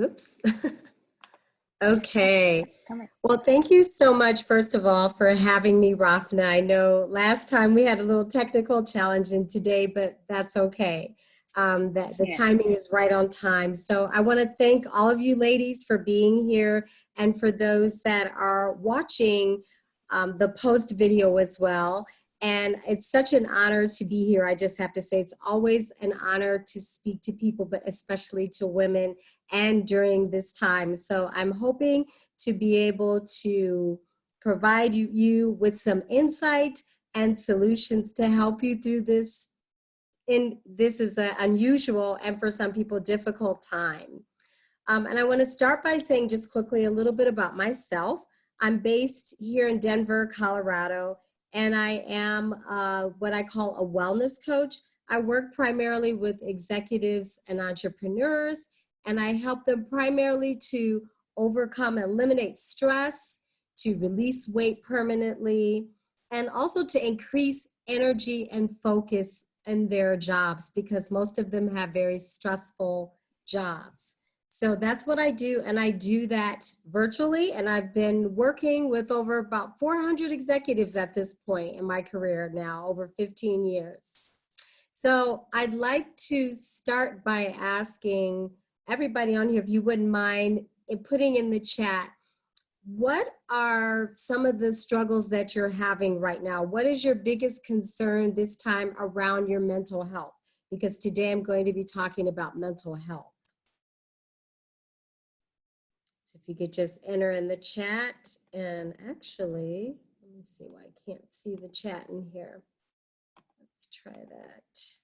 Oops. Okay. Well, thank you so much, first of all, for having me, Rafna. I know last time we had a little technical challenge in today, but that's okay. That the timing is right on time. So I want to thank all of you ladies for being here, and for those that are watching the post video as well. And it's such an honor to be here. I just have to say, it's always an honor to speak to people, but especially to women, and during this time. So I'm hoping to be able to provide you with some insight and solutions to help you through this. This is an unusual and for some people difficult time. And I want to start by saying just quickly a little bit about myself. I'm based here in Denver, Colorado, and I am what I call a wellness coach. I work primarily with executives and entrepreneurs, and I help them primarily to overcome and eliminate stress, to release weight permanently, and also to increase energy and focus in their jobs, because most of them have very stressful jobs. So that's what I do, and I do that virtually, and I've been working with over about 400 executives at this point in my career now, over 15 years. So I'd like to start by asking everybody on here, if you wouldn't mind putting in the chat, what are some of the struggles that you're having right now? What is your biggest concern this time around your mental health? Because today I'm going to be talking about mental health. So if you could just enter in the chat, and actually, let me see why I can't see the chat in here. Let's try that.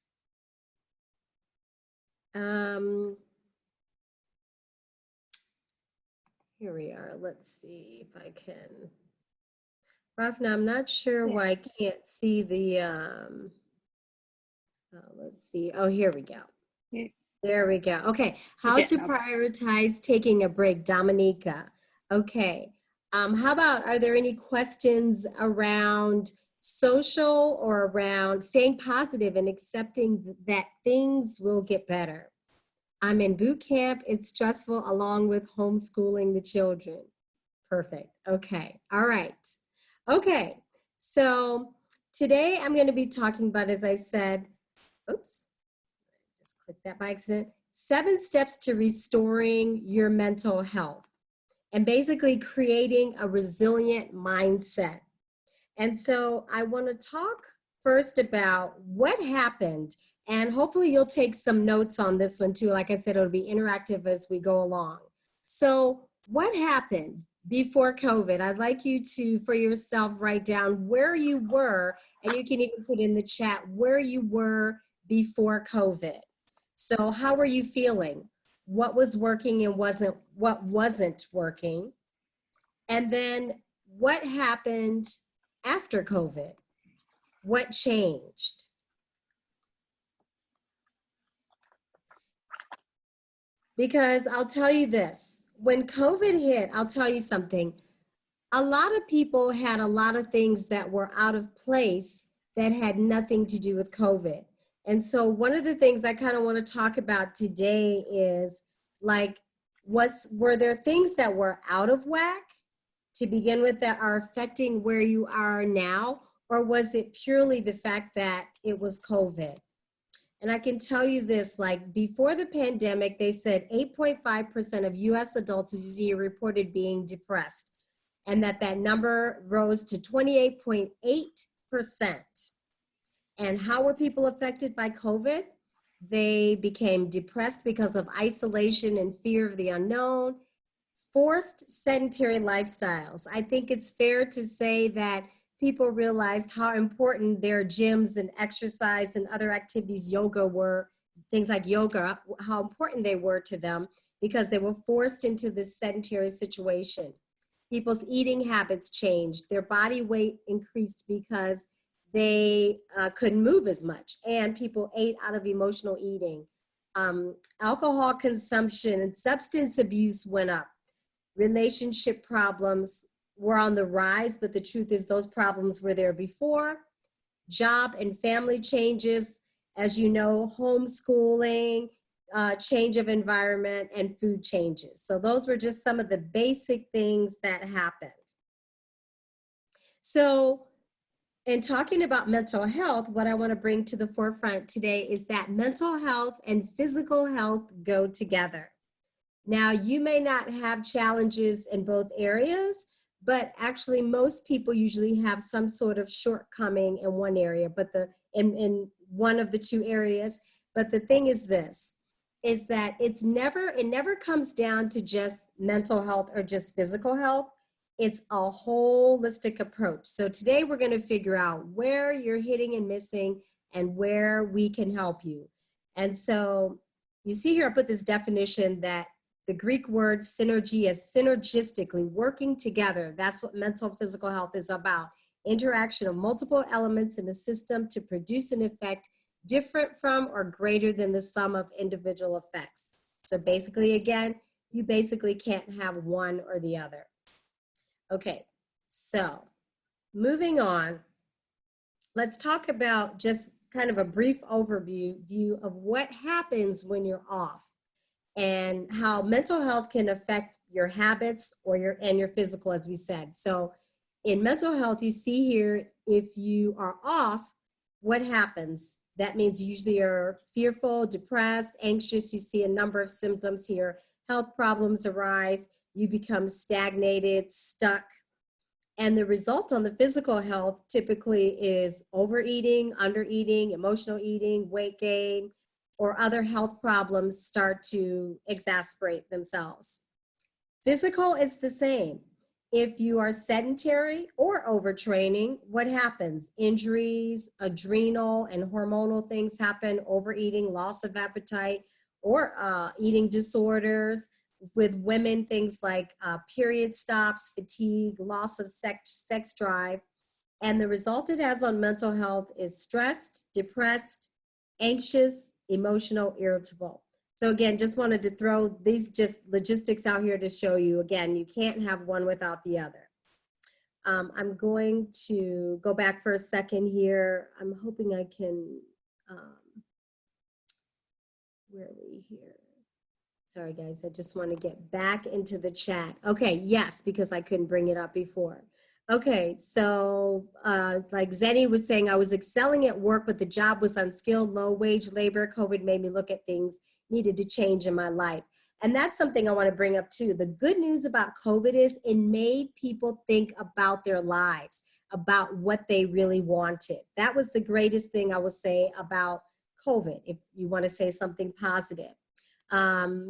Here we are. Let's see if I can. Rafna, I'm not sure why I can't see the, let's see. Oh, here we go. There we go. Okay. How to prioritize taking a break, Dominica. Okay. How about, are there any questions around social or around staying positive and accepting that things will get better? I'm in boot camp. It's stressful along with homeschooling the children. Perfect. Okay. All right. Okay. So today I'm going to be talking about, as I said, oops, just clicked that by accident, 7 steps to restoring your mental health and basically creating a resilient mindset. And so I want to talk first about what happened, and hopefully you'll take some notes on this one too. Like I said, it'll be interactive as we go along. So what happened before COVID? I'd like you to, for yourself, write down where you were, and you can even put in the chat where you were before COVID. So how were you feeling? What was working and what wasn't working? And then what happened after COVID? What changed? Because I'll tell you this, when COVID hit, I'll tell you something. A lot of people had a lot of things that were out of place that had nothing to do with COVID. And so one of the things I kind of want to talk about today is, like, were there things that were out of whack to begin with that are affecting where you are now? Or was it purely the fact that it was COVID? And I can tell you this, like before the pandemic, they said 8.5% of US adults this year reported being depressed, and that number rose to 28.8%. And how were people affected by COVID? They became depressed because of isolation and fear of the unknown, forced sedentary lifestyles. I think it's fair to say that people realized how important their gyms and exercise and other activities, yoga were, things like yoga, how important they were to them because they were forced into this sedentary situation. People's eating habits changed. Their body weight increased because they couldn't move as much, and people ate out of emotional eating. Alcohol consumption and substance abuse went up. Relationship problems were on the rise, but the truth is those problems were there before. Job and family changes, as you know, homeschooling, change of environment, and food changes. So those were just some of the basic things that happened. So in talking about mental health, what I want to bring to the forefront today is that mental health and physical health go together. Now, you may not have challenges in both areas, but actually most people usually have some sort of shortcoming in one area, but in one of the two areas. But the thing is this, is that it never comes down to just mental health or just physical health. It's a holistic approach. So today we're going to figure out where you're hitting and missing and where we can help you. And so you see here, I put this definition that the Greek word synergy is synergistically working together. That's what mental and physical health is about. Interaction of multiple elements in a system to produce an effect different from or greater than the sum of individual effects. So basically, again, you basically can't have one or the other. Okay, so moving on, let's talk about just kind of a brief overview of what happens when you're off and how mental health can affect your habits or your physical, as we said. So in mental health, you see here, if you are off, what happens? That means usually you're fearful, depressed, anxious. You see a number of symptoms here. Health problems arise. You become stagnated, stuck. And the result on the physical health typically is overeating, undereating, emotional eating, weight gain, or other health problems start to exacerbate themselves. Physical is the same. If you are sedentary or overtraining, what happens? Injuries, adrenal and hormonal things happen, overeating, loss of appetite, or eating disorders. With women, things like period stops, fatigue, loss of sex drive. And the result it has on mental health is stressed, depressed, anxious, emotional, irritable. So again, just wanted to throw these just logistics out here to show you, again, you can't have one without the other. I'm going to go back for a second here. I'm hoping I can, where are we here? Sorry guys, I just want to get back into the chat. Okay, yes, because I couldn't bring it up before. Okay, so like Zenny was saying, I was excelling at work, but the job was unskilled, low wage labor. COVID made me look at things needed to change in my life. And that's something I want to bring up too. The good news about COVID is it made people think about their lives, about what they really wanted. That was the greatest thing I would say about COVID, if you want to say something positive.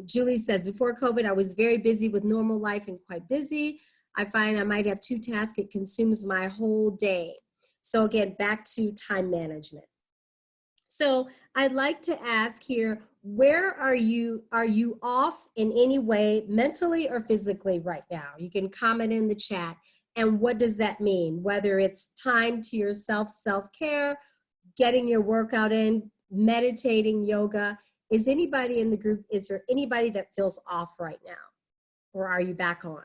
Julie says, before COVID, I was very busy with normal life and quite busy. I find I might have 2 tasks. It consumes my whole day. So again, back to time management. So I'd like to ask here, where are you off in any way, mentally or physically right now? You can comment in the chat. And what does that mean? Whether it's time to yourself, self-care, getting your workout in, meditating, yoga. Is anybody in the group, is there anybody that feels off right now? Or are you back on?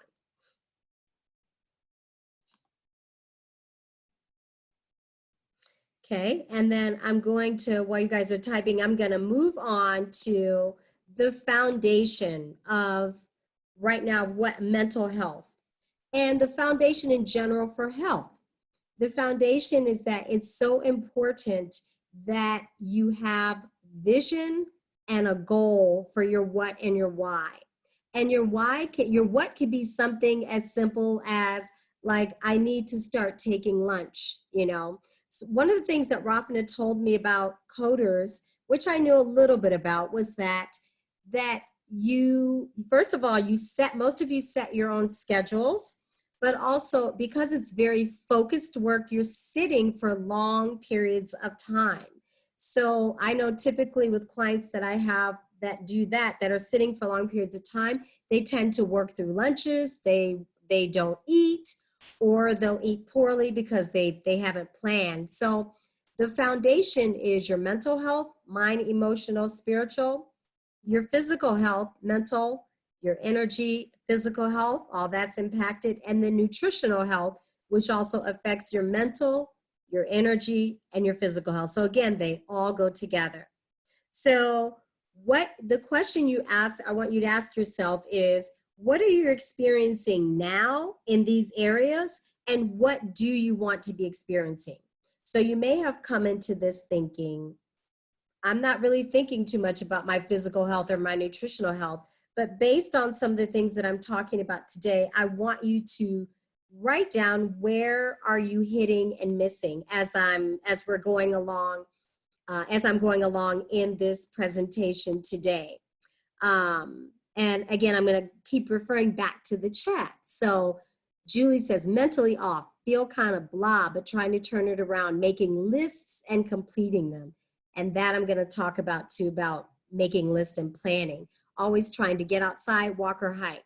Okay, and then I'm going to, while you guys are typing, I'm going to move on to the foundation of right now, what mental health and the foundation in general for health. The foundation is that it's so important that you have vision and a goal for your what and your why. And your why, your what could be something as simple as like, I need to start taking lunch, you know. So one of the things that Rafna told me about coders, which I knew a little bit about, was that you, first of all, most of you set your own schedules, but also because it's very focused work, you're sitting for long periods of time. So I know typically with clients that I have that do that are sitting for long periods of time, they tend to work through lunches, they don't eat, or they'll eat poorly because they haven't planned. So the foundation is your mental health, mind, emotional, spiritual, your physical health, mental, your energy, physical health, all that's impacted, and the nutritional health, which also affects your mental, your energy, and your physical health. So again, they all go together. So what the question you ask, I want you to ask yourself is, what are you experiencing now in these areas, and what do you want to be experiencing? So you may have come into this thinking, I'm not really thinking too much about my physical health or my nutritional health, but based on some of the things that I'm talking about today, I want you to write down where are you hitting and missing as we're going along, as I'm going along in this presentation today. And again, I'm going to keep referring back to the chat. So Julie says, mentally off, feel kind of blah, but trying to turn it around, making lists and completing them. And that I'm going to talk about too, about making lists and planning. Always trying to get outside, walk or hike.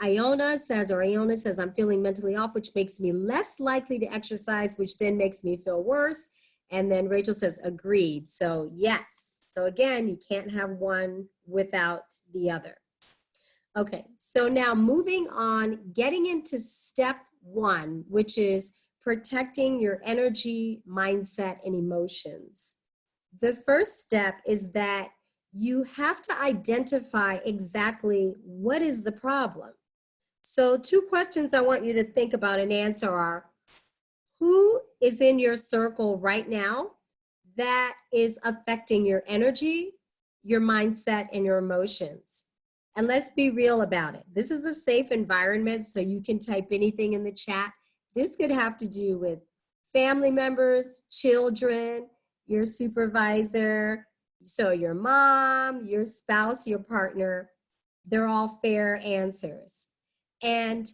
Iona says, I'm feeling mentally off, which makes me less likely to exercise, which then makes me feel worse. And then Rachel says, agreed. So yes. So again, you can't have one without the other. Okay, so now moving on, getting into step one, which is protecting your energy, mindset, and emotions. The first step is that you have to identify exactly what is the problem. So 2 questions I want you to think about and answer are, who is in your circle right now that is affecting your energy, your mindset, and your emotions? And let's be real about it. This is a safe environment, so you can type anything in the chat. This could have to do with family members, children, your supervisor, so your mom, your spouse, your partner. They're all fair answers. And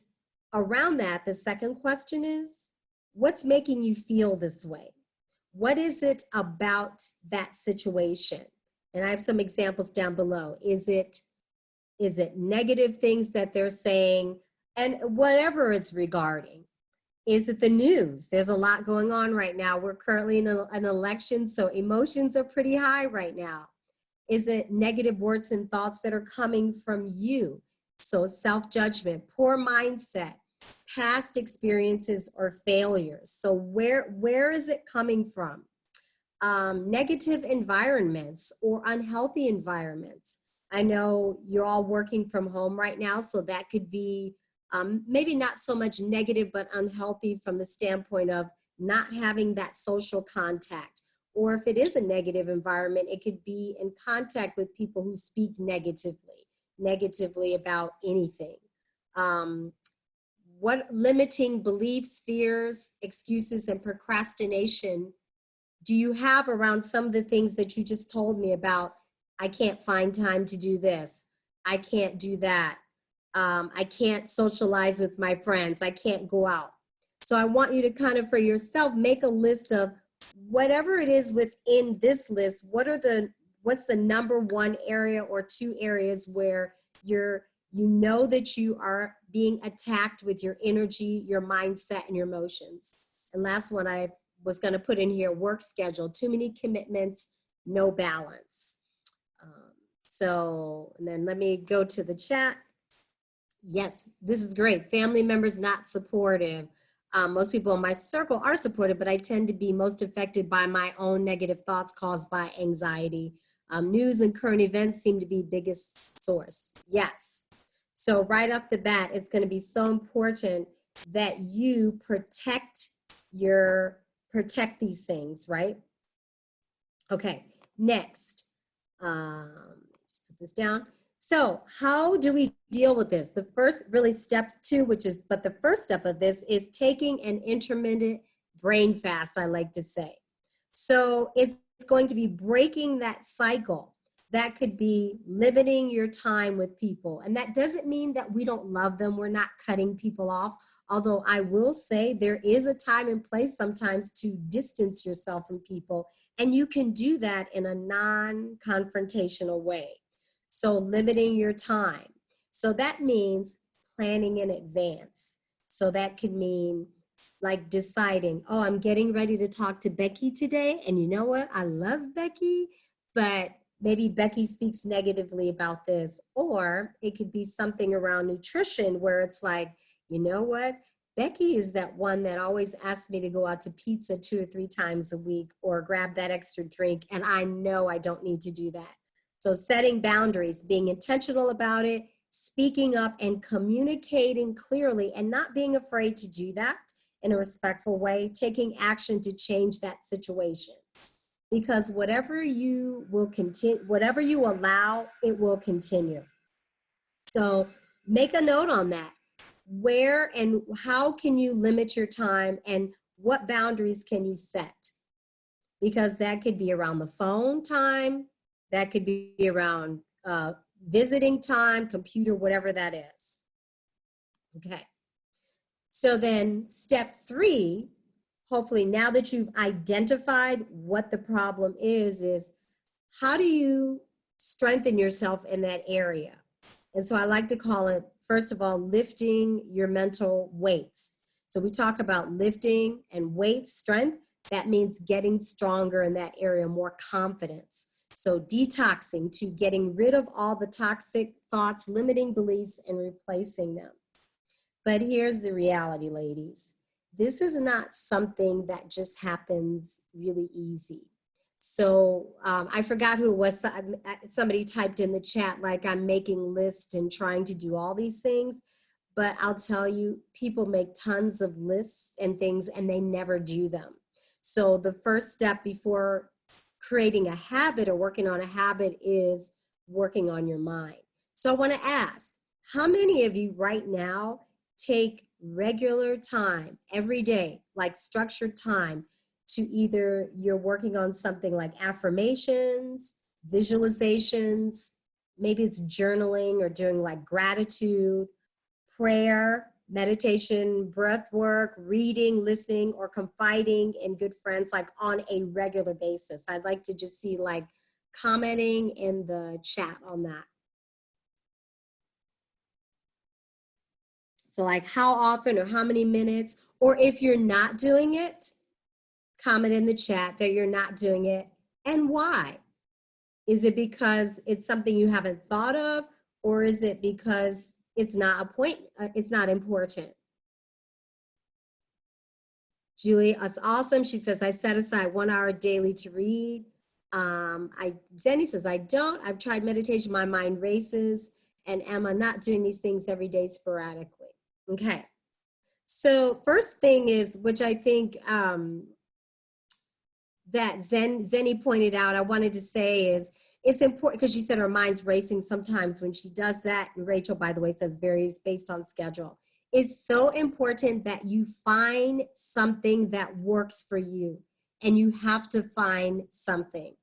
around that, the second question is, what's making you feel this way? What is it about that situation? And I have some examples down below. Is it negative things that they're saying, and whatever it's regarding? Is it the news? There's a lot going on right now. We're currently in an election, so emotions are pretty high right now. Is it negative words and thoughts that are coming from you? So self-judgment, poor mindset, past experiences or failures. So where is it coming from? Negative environments or unhealthy environments. I know you're all working from home right now, so that could be maybe not so much negative, but unhealthy from the standpoint of not having that social contact. Or if it is a negative environment, it could be in contact with people who speak negatively about anything. What limiting beliefs, fears, excuses, and procrastination do you have around some of the things that you just told me about? I can't find time to do this. I can't do that. I can't socialize with my friends. I can't go out. So I want you to kind of, for yourself, make a list of whatever it is within this list. What's the number 1 area or 2 areas where you know that you are being attacked with your energy, your mindset, and your emotions. And last one I was going to put in here, work schedule, too many commitments, no balance. And then let me go to the chat. Yes, this is great. Family members not supportive. Most people in my circle are supportive, but I tend to be most affected by my own negative thoughts caused by anxiety. News and current events seem to be biggest source. Yes. So right off the bat, it's going to be so important that you protect these things, right? Okay, next. Just put this down. So how do we deal with this? The first, really step 2, but the first step of this is taking an intermittent brain fast, I like to say. So it's going to be breaking that cycle. That could be limiting your time with people. And that doesn't mean that we don't love them. We're not cutting people off. Although I will say there is a time and place sometimes to distance yourself from people. And you can do that in a non-confrontational way. So limiting your time. So that means planning in advance. So that could mean like deciding, oh, I'm getting ready to talk to Becky today. And you know what? I love Becky, but maybe Becky speaks negatively about this. Or it could be something around nutrition where it's like, you know what? Becky is that one that always asks me to go out to pizza 2 or 3 times a week or grab that extra drink. And I know I don't need to do that. So setting boundaries, being intentional about it, speaking up and communicating clearly and not being afraid to do that in a respectful way, taking action to change that situation. Because whatever you will continue, whatever you allow, it will continue. So make a note on that. Where and how can you limit your time and what boundaries can you set? Because that could be around the phone time, that could be around visiting time, computer, whatever that is. Okay. So then step 3, hopefully now that you've identified what the problem is how do you strengthen yourself in that area? And so I like to call it, first of all, lifting your mental weights. So we talk about lifting and weight strength. That means getting stronger in that area, more confidence. So detoxing, to getting rid of all the toxic thoughts, limiting beliefs, and replacing them. But here's the reality, ladies. This is not something that just happens really easy. So I forgot who it was. Somebody typed in the chat, like, I'm making lists and trying to do all these things. But I'll tell you, people make tons of lists and things and they never do them. So the first step before creating a habit or working on a habit is working on your mind. So I want to ask, how many of you right now take regular time every day, like structured time, to either you're working on something like affirmations, visualizations, maybe it's journaling or doing like gratitude, prayer, meditation, breath work, reading, listening, or confiding in good friends, like on a regular basis. I'd like to just see like commenting in the chat on that. So like how often or how many minutes, or if you're not doing it, comment in the chat that you're not doing it and why. Is it because it's something you haven't thought of, or is it because it's not it's not important? Julie, that's awesome. She says, I set aside 1 hour daily to read. Zenny says, I don't. I've tried meditation. My mind races. And Emma, not doing these things every day sporadically. Okay. So first thing is, which I think that Zenny pointed out, I wanted to say is, it's important because she said her mind's racing sometimes when she does that. And Rachel, by the way, says varies based on schedule. It's so important that you find something that works for you, and you have to find something.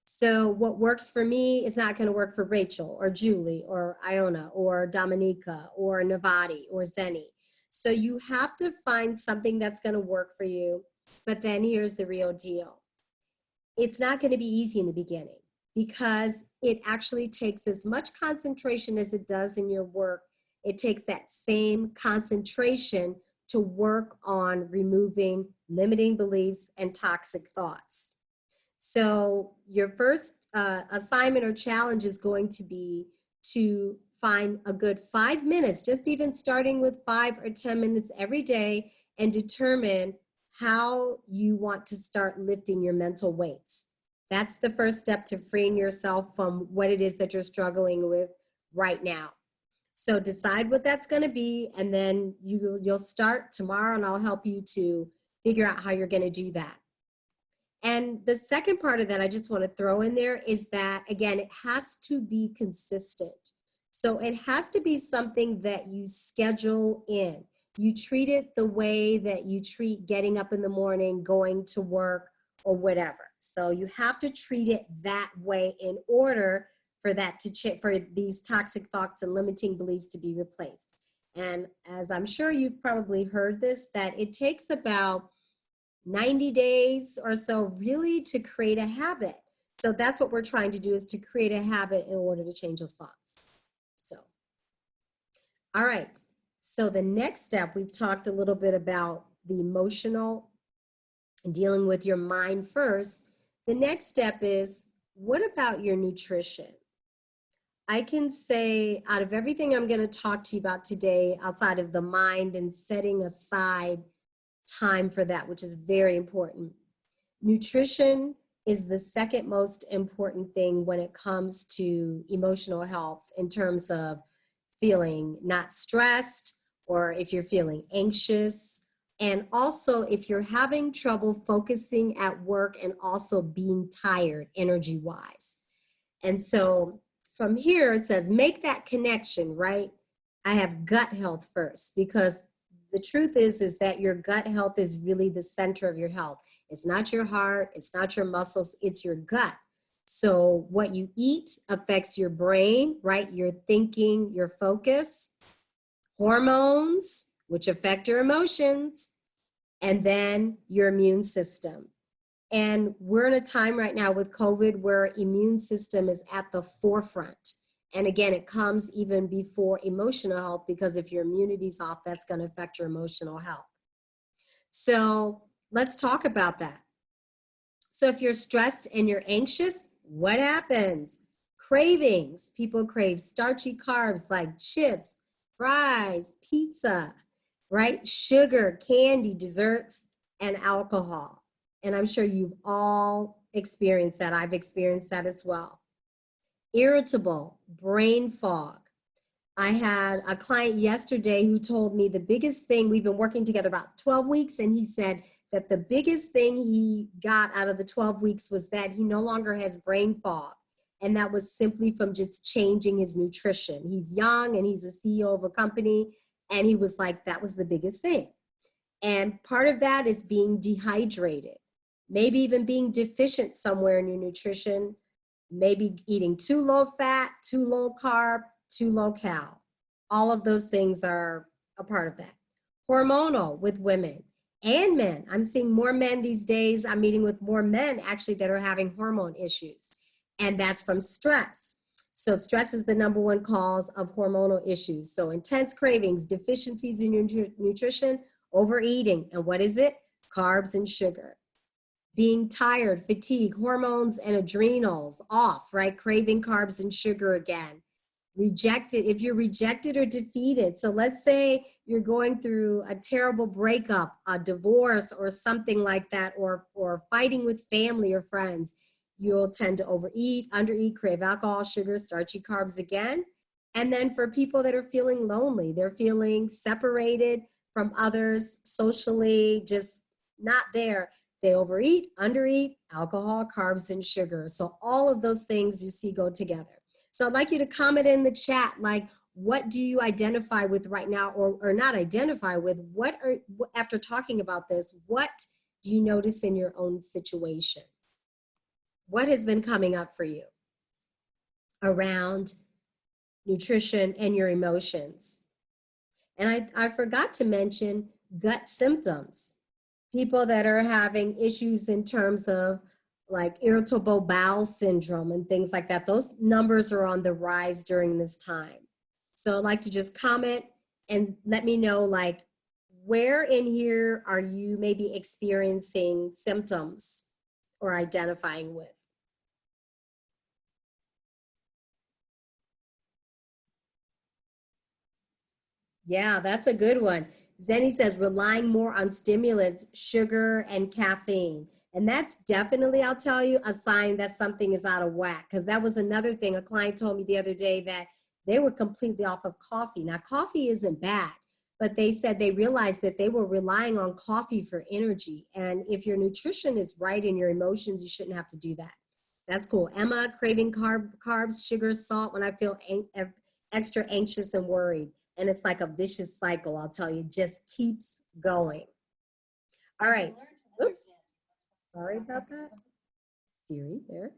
So what works for me is not going to work for Rachel or Julie or Iona or Dominica or Navati or Zenny. So you have to find something that's going to work for you. But then here's the real deal. It's not going to be easy in the beginning because it actually takes as much concentration as it does in your work. It takes that same concentration to work on removing limiting beliefs and toxic thoughts. So your first assignment or challenge is going to be to find a good 5 minutes, just even starting with 5 or 10 minutes every day, and determine how you want to start lifting your mental weights. That's the first step to freeing yourself from what it is that you're struggling with right now. So decide what that's going to be, and then you'll start tomorrow, and I'll help you to figure out how you're going to do that. And the second part of that I just want to throw in there is that, again, it has to be consistent. So it has to be something that you schedule in. You treat it the way that you treat getting up in the morning, going to work, or whatever. So you have to treat it that way in order for that to for these toxic thoughts and limiting beliefs to be replaced. And as I'm sure you've probably heard this, that it takes about 90 days or so really to create a habit. So that's what we're trying to do, is to create a habit in order to change those thoughts. So, all right. So the next step, we've talked a little bit about the emotional and dealing with your mind first. The next step is, what about your nutrition? I can say, out of everything I'm going to talk to you about today, outside of the mind and setting aside time for that, which is very important, nutrition is the second most important thing when it comes to emotional health in terms of feeling not stressed, or if you're feeling anxious, and also if you're having trouble focusing at work and also being tired energy wise. And so from here, it says, make that connection, right? I have gut health first, because the truth is that your gut health is really the center of your health. It's not your heart, it's not your muscles, it's your gut. So what you eat affects your brain, right? Your thinking, your focus, hormones, which affect your emotions, and then your immune system. And we're in a time right now with COVID where immune system is at the forefront. And again, it comes even before emotional health, because if your immunity's off, that's going to affect your emotional health. So let's talk about that. So if you're stressed and you're anxious, what happens? Cravings. People crave starchy carbs like chips, fries, pizza, right? Sugar, candy, desserts, and alcohol. And I'm sure you've all experienced that. I've experienced that as well. Irritable, brain fog. I had a client yesterday who told me the biggest thing, we've been working together about 12 weeks, and he said that the biggest thing he got out of the 12 weeks was that he no longer has brain fog. And that was simply from just changing his nutrition. He's young and he's a CEO of a company. And he was like, that was the biggest thing. And part of that is being dehydrated, maybe even being deficient somewhere in your nutrition, maybe eating too low fat, too low carb, too low cal. All of those things are a part of that. Hormonal with women and men. I'm seeing more men these days. I'm meeting with more men actually that are having hormone issues. And that's from stress. So stress is the number one cause of hormonal issues. So intense cravings, deficiencies in your nutrition, overeating. And what is it? Carbs and sugar. Being tired, fatigue, hormones and adrenals off, right? Craving carbs and sugar again. Rejected, if you're rejected or defeated. So let's say you're going through a terrible breakup, a divorce or something like that, or fighting with family or friends. You'll tend to overeat, undereat, crave alcohol, sugar, starchy carbs again. And then for people that are feeling lonely, they're feeling separated from others socially, just not there. They overeat, undereat, alcohol, carbs, and sugar. So all of those things you see go together. So I'd like you to comment in the chat, like, what do you identify with right now, or not identify with? After talking about this, what do you notice in your own situation? What has been coming up for you around nutrition and your emotions? And I forgot to mention gut symptoms. People that are having issues in terms of like irritable bowel syndrome and things like that. Those numbers are on the rise during this time. So I'd like to just comment and let me know, like, where in here are you maybe experiencing symptoms or identifying with? Yeah, that's a good one. Zenny says relying more on stimulants, sugar, and caffeine. And that's definitely, I'll tell you, a sign that something is out of whack. Because that was another thing. A client told me the other day that they were completely off of coffee. Now, coffee isn't bad, but they said they realized that they were relying on coffee for energy. And if your nutrition is right and your emotions, you shouldn't have to do that. That's cool. Emma, craving carbs, sugar, salt when I feel extra anxious and worried. And it's like a vicious cycle, I'll tell you, just keeps going. All right. Oops. Sorry about that. Siri there.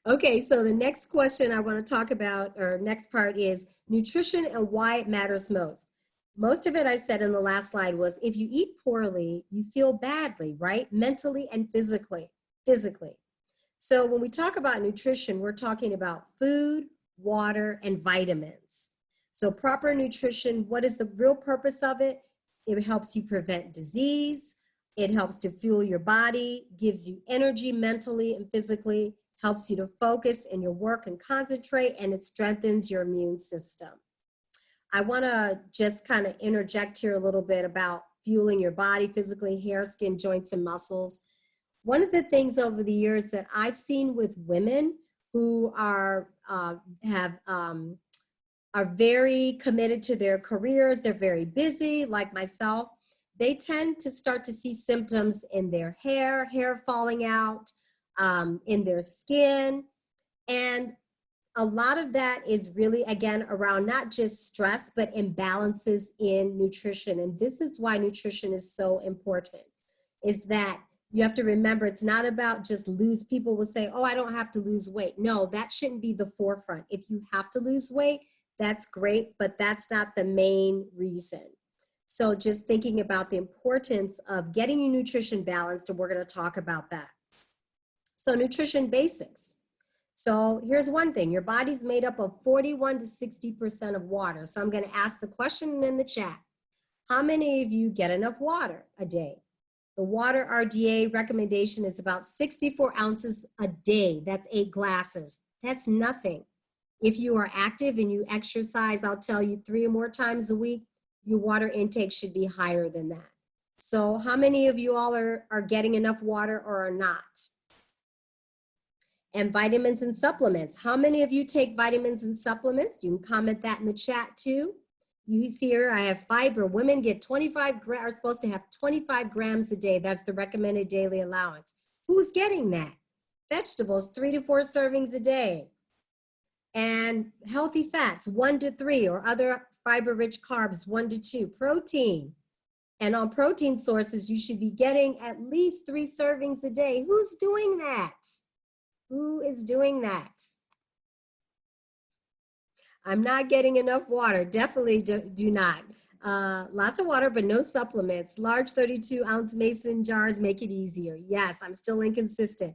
Okay, so the next question I want to talk about, or next part, is nutrition and why it matters most. Most of it I said in the last slide was, if you eat poorly, you feel badly, right? Mentally and physically. So when we talk about nutrition, we're talking about food, water, and vitamins. So proper nutrition, what is the real purpose of it? It helps you prevent disease. It helps to fuel your body, gives you energy mentally and physically, helps you to focus in your work and concentrate, and it strengthens your immune system. I want to just kind of interject here a little bit about fueling your body physically, hair, skin, joints, and muscles. one of the things over the years that I've seen with women who are very committed to their careers, they're very busy, like myself, they tend to start to see symptoms in their hair falling out, in their skin. And a lot of that is really, again, around not just stress, but imbalances in nutrition. And this is why nutrition is so important, is that you have to remember it's not about just lose. People will say, oh, I don't have to lose weight. No, that shouldn't be the forefront. If you have to lose weight, that's great, but that's not the main reason. So just thinking about the importance of getting your nutrition balanced, and we're going to talk about that. So nutrition basics. So here's one thing. Your body's made up of 41 to 60% of water. So I'm going to ask the question in the chat. How many of you get enough water a day? The water RDA recommendation is about 64 ounces a day. That's 8 glasses. That's nothing. If you are active and you exercise, I'll tell you 3 or more times a week, your water intake should be higher than that. So how many of you all are getting enough water or are not? And vitamins and supplements. How many of you take vitamins and supplements? You can comment that in the chat too. You see here, I have fiber. Women get 25 grams, are supposed to have 25 grams a day. That's the recommended daily allowance. Who's getting that? Vegetables, 3 to 4 servings a day. And healthy fats, 1 to 3, or other fiber-rich carbs, 1 to 2. Protein. And on protein sources, you should be getting at least 3 servings a day. Who's doing that? Who is doing that? I'm not getting enough water. Definitely do not. Lots of water, but no supplements. Large 32-ounce mason jars make it easier. Yes, I'm still inconsistent.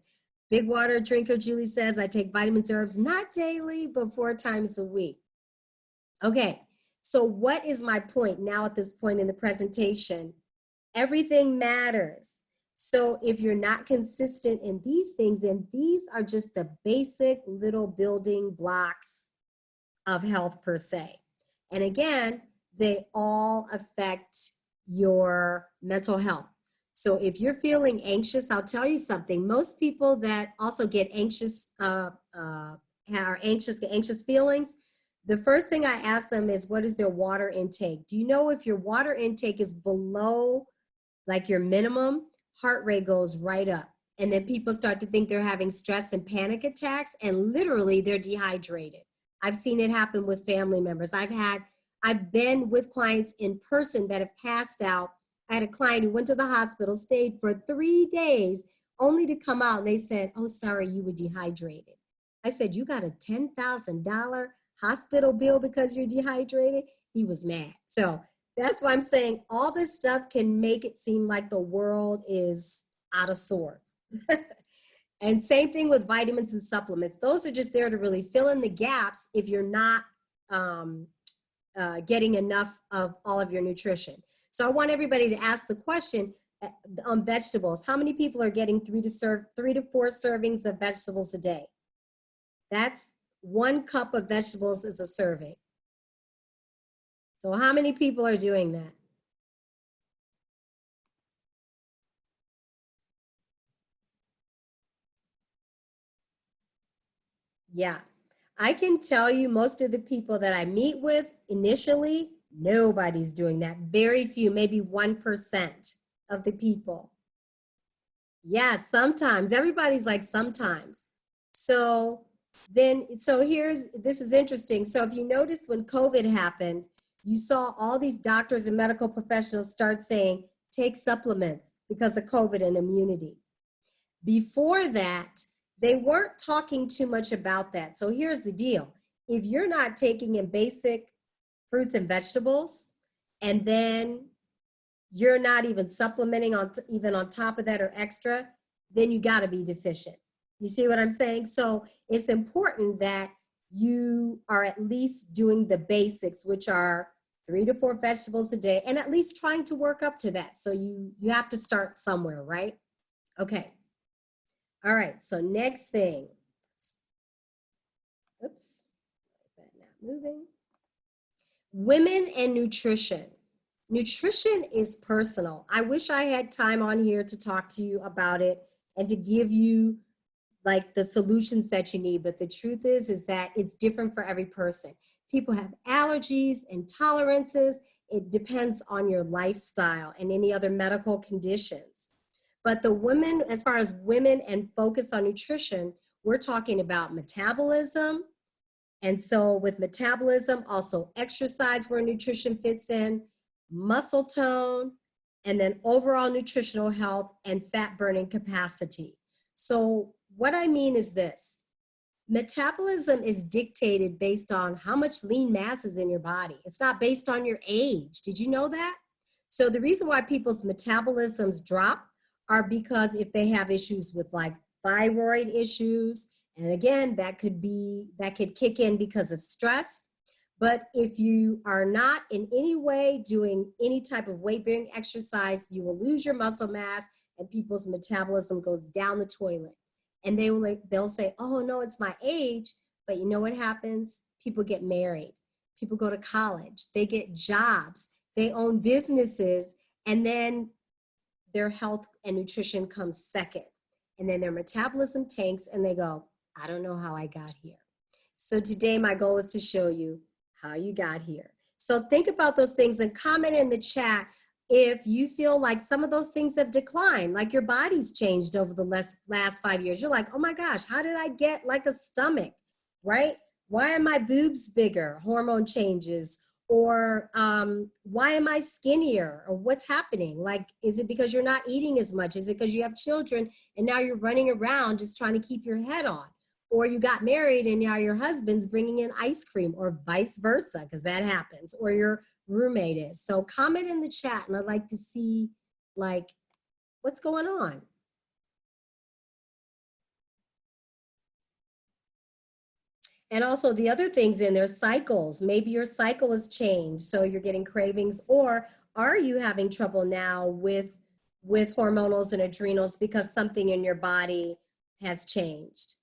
Big water drinker, Julie says, I take vitamins, herbs, not daily, but 4 times a week. Okay, so what is my point now at this point in the presentation? Everything matters. So if you're not consistent in these things, then these are just the basic little building blocks of health per se. And again, they all affect your mental health. So if you're feeling anxious, I'll tell you something. Most people that also get anxious, get anxious feelings, the first thing I ask them is, what is their water intake? Do you know if your water intake is below like your minimum, heart rate goes right up. And then people start to think they're having stress and panic attacks, and literally they're dehydrated. I've seen it happen with family members. I've been with clients in person that have passed out. I had a client who went to the hospital, stayed for 3 days, only to come out and they said, oh, sorry, you were dehydrated. I said, you got a $10,000 hospital bill because you're dehydrated? He was mad. So that's why I'm saying all this stuff can make it seem like the world is out of sorts. And same thing with vitamins and supplements. Those are just there to really fill in the gaps if you're not getting enough of all of your nutrition. So I want everybody to ask the question on vegetables. How many people are getting 3 to 4 servings of vegetables a day? That's 1 cup of vegetables is a serving. So how many people are doing that? Yeah, I can tell you most of the people that I meet with initially, nobody's doing that. Very few, maybe 1% of the people. Yeah, sometimes. Everybody's like sometimes. So this is interesting. So if you notice when COVID happened, you saw all these doctors and medical professionals start saying, take supplements because of COVID and immunity. Before that, they weren't talking too much about that. So here's the deal. If you're not taking in basic fruits and vegetables, and then you're not even supplementing even on top of that or extra, then you got to be deficient. You see what I'm saying? So it's important that you are at least doing the basics, which are 3 to 4 vegetables a day, and at least trying to work up to that. So you have to start somewhere, right? Okay. All right, so next thing. Oops, is that not moving? Women and nutrition. Nutrition is personal. I wish I had time on here to talk to you about it and to give you like the solutions that you need. But the truth is that it's different for every person. People have allergies, intolerances. It depends on your lifestyle and any other medical conditions. But the women, as far as women and focus on nutrition, we're talking about metabolism. And so with metabolism, also exercise where nutrition fits in, muscle tone, and then overall nutritional health and fat burning capacity. So what I mean is this: metabolism is dictated based on how much lean mass is in your body. It's not based on your age. Did you know that? So the reason why people's metabolisms drop are because if they have issues with like thyroid issues, and again, that could kick in because of stress. But if you are not in any way doing any type of weight bearing exercise, you will lose your muscle mass and people's metabolism goes down the toilet. And they'll say, oh no, it's my age. But you know what happens? People get married, people go to college, they get jobs, they own businesses, and then their health and nutrition comes second. And then their metabolism tanks and they go, I don't know how I got here. So today my goal is to show you how you got here. So think about those things and comment in the chat if you feel like some of those things have declined, like your body's changed over the last 5 years. You're like, oh my gosh, how did I get like a stomach, right? Why are my boobs bigger? Hormone changes. Or why am I skinnier? Or what's happening? Like, is it because you're not eating as much? Is it because you have children and now you're running around just trying to keep your head on? Or you got married and now your husband's bringing in ice cream, or vice versa, because that happens, or your roommate is. So comment in the chat and I'd like to see like what's going on. And also the other things in there, cycles. Maybe your cycle has changed, so you're getting cravings, or are you having trouble now with hormonals and adrenals because something in your body has changed?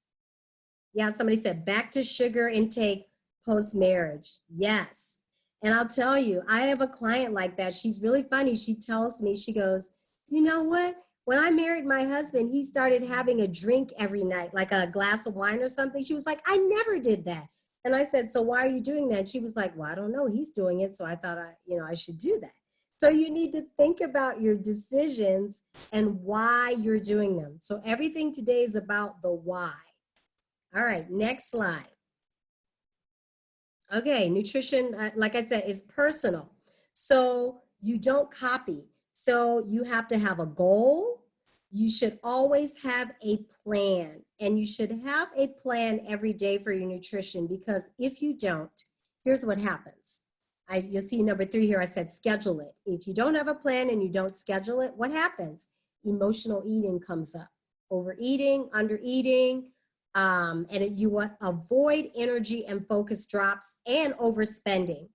Yeah, somebody said back to sugar intake post-marriage. Yes. And I'll tell you, I have a client like that. She's really funny. She tells me, she goes, you know what? When I married my husband, he started having a drink every night, like a glass of wine or something. She was like, I never did that. And I said, so why are you doing that? She was like, well, I don't know. He's doing it. So I thought I should do that. So you need to think about your decisions and why you're doing them. So everything today is about the why. All right, next slide. Okay, nutrition, like I said, is personal. So you don't copy. So you have to have a goal. You should always have a plan. And you should have a plan every day for your nutrition, because if you don't, here's what happens. You'll see number 3 here, I said schedule it. If you don't have a plan and you don't schedule it, what happens? Emotional eating comes up. Overeating, undereating, and you avoid energy and focus drops and overspending.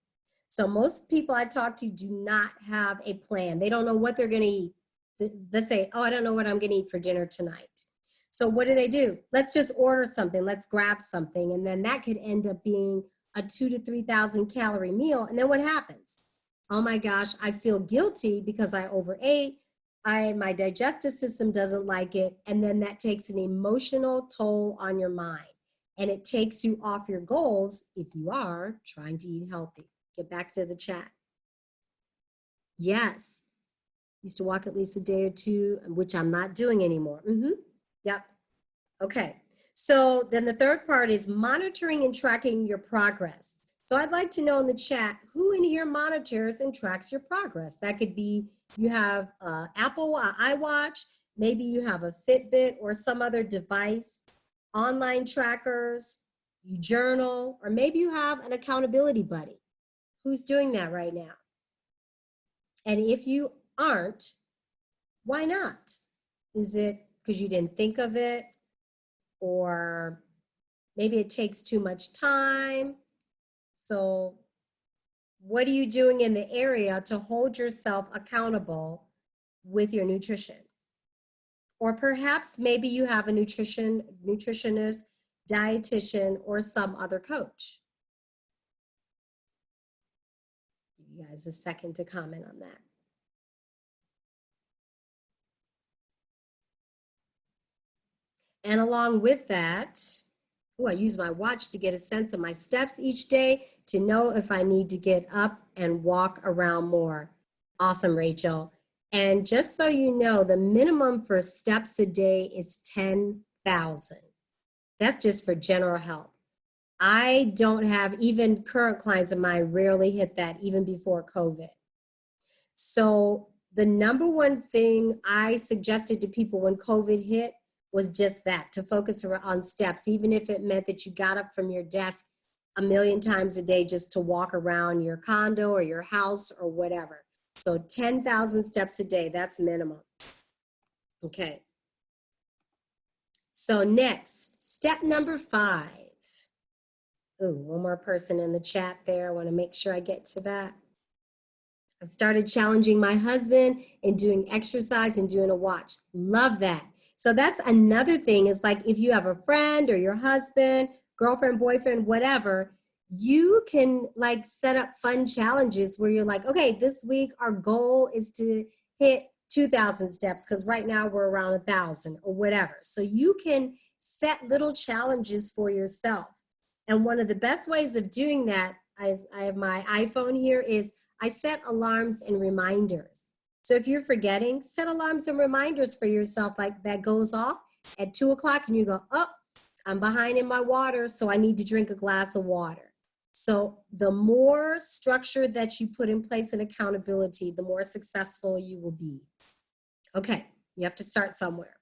So most people I talk to do not have a plan. They don't know what they're going to eat. They say, oh, I don't know what I'm going to eat for dinner tonight. So what do? Let's just order something. Let's grab something. And then that could end up being a 2,000 to 3,000 calorie meal. And then what happens? Oh my gosh, I feel guilty because I overate. My digestive system doesn't like it. And then that takes an emotional toll on your mind. And it takes you off your goals if you are trying to eat healthy. Get back to the chat. Yes. Used to walk at least a day or two, which I'm not doing anymore. Yep. Okay. So then the third part is monitoring and tracking your progress. So I'd like to know in the chat, who in here monitors and tracks your progress? That could be, you have Apple iWatch, maybe you have a Fitbit or some other device, online trackers, you journal, or maybe you have an accountability buddy. Who's doing that right now? And if you aren't, why not? Is it because you didn't think of it? Or maybe it takes too much time? So what are you doing in the area to hold yourself accountable with your nutrition? Or perhaps maybe you have a nutritionist, dietitian, or some other coach. Give you guys a second to comment on that. And along with that, I use my watch to get a sense of my steps each day to know if I need to get up and walk around more. Awesome, Rachel. And just so you know, the minimum for steps a day is 10,000. That's just for general health. I don't have, even current clients of mine rarely hit that even before COVID. So the number one thing I suggested to people when COVID hit was just that, to focus on steps, even if it meant that you got up from your desk a million times a day just to walk around your condo or your house or whatever. So 10,000 steps a day, that's minimum. Okay. So next, step number 5. Ooh, one more person in the chat there. I want to make sure I get to that. I've started challenging my husband in doing exercise and doing a watch. Love that. So that's another thing, is like if you have a friend or your husband, girlfriend, boyfriend, whatever, you can like set up fun challenges where you're like, okay, this week our goal is to hit 2,000 steps because right now we're around 1,000 or whatever. So you can set little challenges for yourself. And one of the best ways of doing that, as I have my iPhone here, is I set alarms and reminders. So if you're forgetting, set alarms and reminders for yourself, like that goes off at 2 o'clock and you go, oh, I'm behind in my water, so I need to drink a glass of water. So the more structure that you put in place and accountability, the more successful you will be. Okay, you have to start somewhere.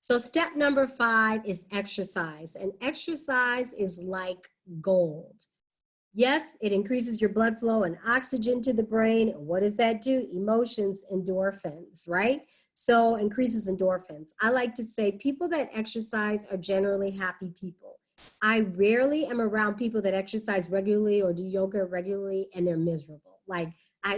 So step number 5 is exercise, and exercise is like gold. Yes, it increases your blood flow and oxygen to the brain. And what does that do? Emotions, endorphins, right? So increases endorphins. I like to say people that exercise are generally happy people. I rarely am around people that exercise regularly or do yoga regularly and they're miserable. Like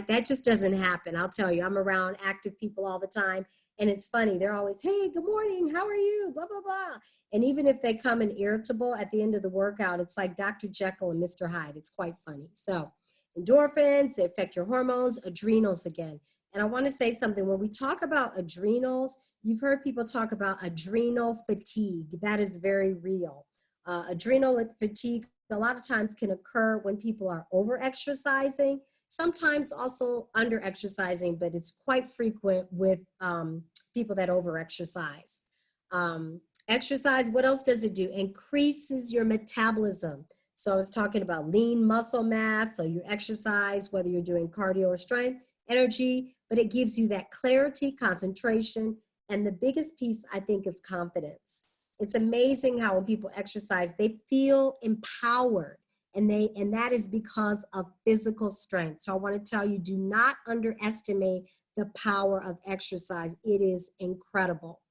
that just doesn't happen. I'll tell you, I'm around active people all the time. And it's funny, they're always, hey, good morning, how are you, blah, blah, blah. And even if they come in irritable at the end of the workout, it's like Dr. Jekyll and Mr. Hyde. It's quite funny. So endorphins, they affect your hormones, adrenals again. And I want to say something. When we talk about adrenals, you've heard people talk about adrenal fatigue. That is very real. Adrenal fatigue a lot of times can occur when people are over-exercising, sometimes also under-exercising, but it's quite frequent with people that over-exercise. Exercise, what else does it do? Increases your metabolism. So I was talking about lean muscle mass, so you exercise, whether you're doing cardio or strength, energy, but it gives you that clarity, concentration, and the biggest piece, I think, is confidence. It's amazing how when people exercise, they feel empowered, and that is because of physical strength. So I want to tell you, do not underestimate the power of exercise. It is incredible.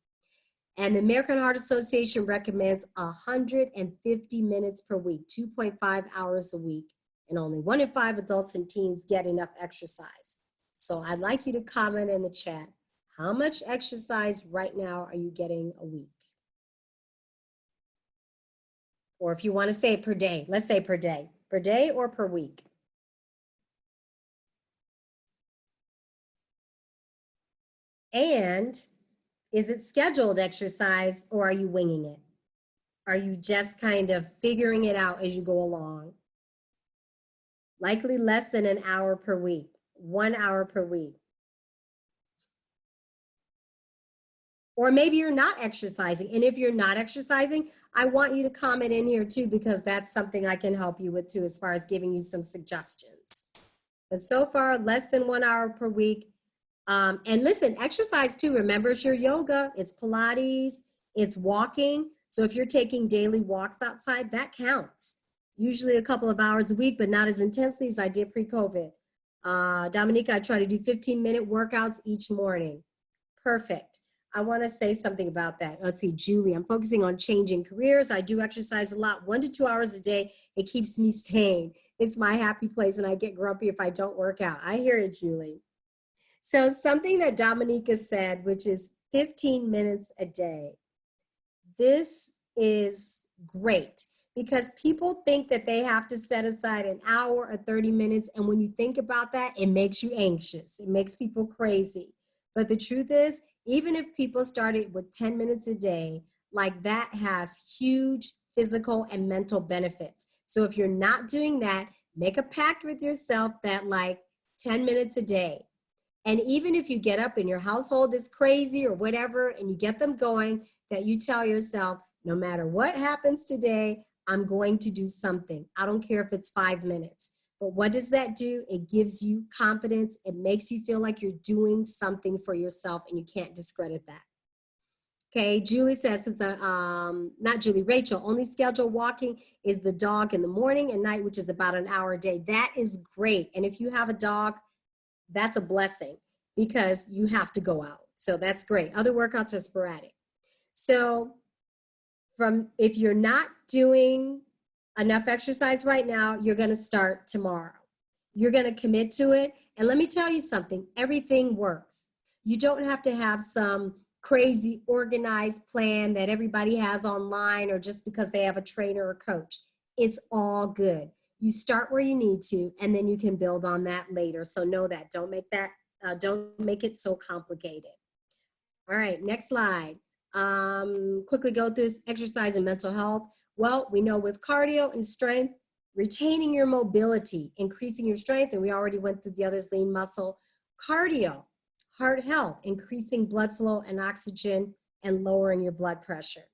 And the American Heart Association recommends 150 minutes per week, 2.5 hours a week, and only 1 in 5 adults and teens get enough exercise. So I'd like you to comment in the chat, how much exercise right now are you getting a week? Or if you want to say per day, let's say per day or per week. And is it scheduled exercise or are you winging it? Are you just kind of figuring it out as you go along? Likely less than an hour per week, 1 hour per week. Or maybe you're not exercising. And if you're not exercising, I want you to comment in here too, because that's something I can help you with too, as far as giving you some suggestions. But so far, less than 1 hour per week. And listen, exercise too. Remember, it's your yoga, it's Pilates, it's walking. So if you're taking daily walks outside, that counts. Usually a couple of hours a week, but not as intensely as I did pre-COVID. Dominica, I try to do 15-minute workouts each morning. Perfect. I want to say something about that. Let's see, Julie, I'm focusing on changing careers. I do exercise a lot, 1 to 2 hours a day. It keeps me sane. It's my happy place, and I get grumpy if I don't work out. I hear it, Julie. So something that Dominica said, which is 15 minutes a day. This is great because people think that they have to set aside an hour or 30 minutes. And when you think about that, it makes you anxious. It makes people crazy. But the truth is, even if people started with 10 minutes a day, like that has huge physical and mental benefits. So if you're not doing that, make a pact with yourself that like 10 minutes a day. And even if you get up and your household is crazy or whatever, and you get them going, that you tell yourself, no matter what happens today, I'm going to do something. I don't care if it's 5 minutes. But what does that do? It gives you confidence. It makes you feel like you're doing something for yourself, and you can't discredit that. Okay, Julie says, since not Julie, Rachel, only scheduled walking is the dog in the morning and night, which is about an hour a day. That is great. And if you have a dog, that's a blessing because you have to go out. So that's great. Other workouts are sporadic. So if you're not doing enough exercise right now, you're going to start tomorrow. You're going to commit to it. And let me tell you something, everything works. You don't have to have some crazy organized plan that everybody has online or just because they have a trainer or coach. It's all good. You start where you need to, and then you can build on that later. So know that. Don't make it so complicated. All right, next slide. Quickly go through this, exercise and mental health. Well, we know with cardio and strength, retaining your mobility, increasing your strength, and we already went through the others, lean muscle. Cardio, heart health, increasing blood flow and oxygen and lowering your blood pressure.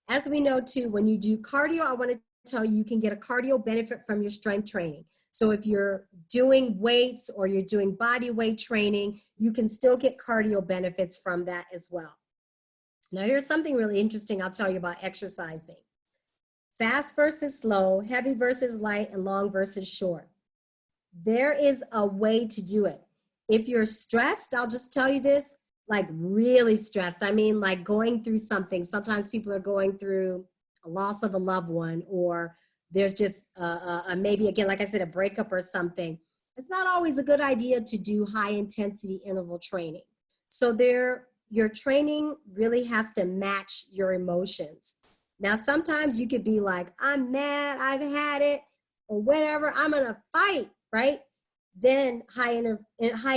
As we know too, when you do cardio, I want to tell you, you can get a cardio benefit from your strength training. So if you're doing weights or you're doing body weight training, you can still get cardio benefits from that as well. Now here's something really interesting I'll tell you about exercising. Fast versus slow, heavy versus light, and long versus short. There is a way to do it. If you're stressed, I'll just tell you this, like really stressed. I mean, like going through something. Sometimes people are going through a loss of a loved one, or there's just maybe, again, like I said, a breakup or something. It's not always a good idea to do high intensity interval training. So your training really has to match your emotions. Now, sometimes you could be like, I'm mad, I've had it, or whatever, I'm gonna fight, right? Then high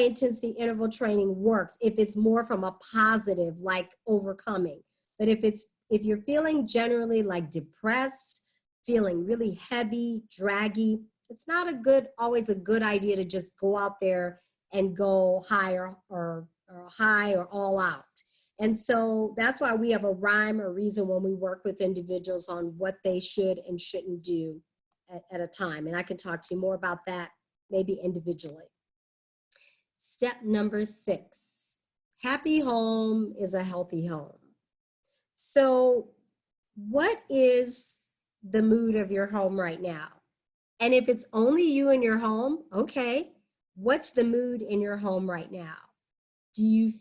intensity interval training works if it's more from a positive, like overcoming. But if you're feeling generally like depressed, feeling really heavy, draggy, it's not always a good idea to just go out there and go high or high or all out. And so that's why we have a rhyme or reason when we work with individuals on what they should and shouldn't do at a time. And I can talk to you more about that maybe individually. Step number 6, happy home is a healthy home. So what is the mood of your home right now? And if it's only you in your home, okay, what's the mood in your home right now? Do you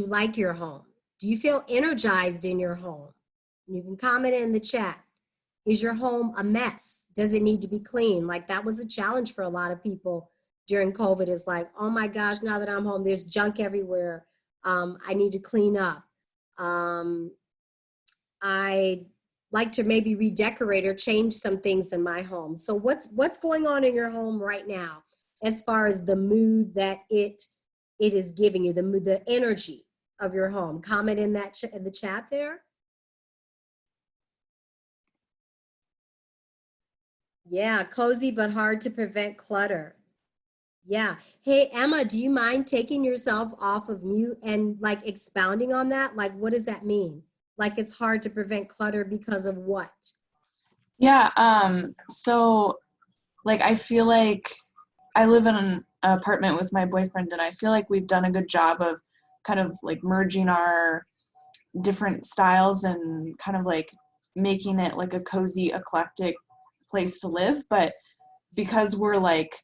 like your home? Do you feel energized in your home? You can comment in the chat. Is your home a mess? Does it need to be clean? Like that was a challenge for a lot of people during COVID. Is like, oh my gosh, now that I'm home, there's junk everywhere. I need to clean up. I like to maybe redecorate or change some things in my home. So what's going on in your home right now as far as the mood that it is giving you, the energy of your home? Comment in the chat there. Yeah, cozy but hard to prevent clutter. Yeah. Hey, Emma, do you mind taking yourself off of mute and like expounding on that? Like, what does that mean? Like it's hard to prevent clutter because of what? Yeah, so like I feel like I live in an apartment with my boyfriend, and I feel like we've done a good job of kind of like merging our different styles and kind of like making it like a cozy, eclectic place to live. But because we're like,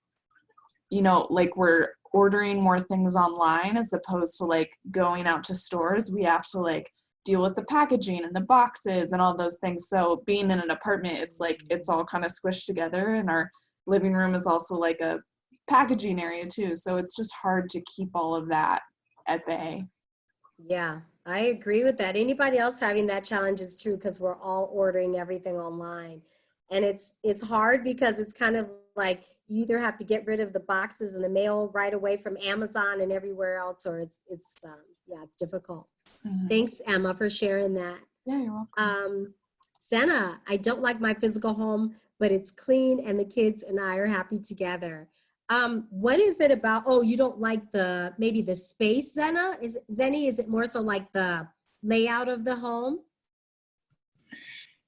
you know, like we're ordering more things online as opposed to like going out to stores, we have to like deal with the packaging and the boxes and all those things. So being in an apartment, it's like it's all kind of squished together, and our living room is also like a packaging area too. So it's just hard to keep all of that at bay. Yeah, I agree with that. Anybody else having that challenge is true, because we're all ordering everything online. And it's hard because it's kind of like you either have to get rid of the boxes and the mail right away from Amazon and everywhere else, or it's Yeah, it's difficult. Mm-hmm. Thanks, Emma, for sharing that. Yeah, you're welcome. Senna, I don't like my physical home, but it's clean and the kids and I are happy together. What is it about? Oh, you don't like maybe the space, Zena? Is it more so like the layout of the home?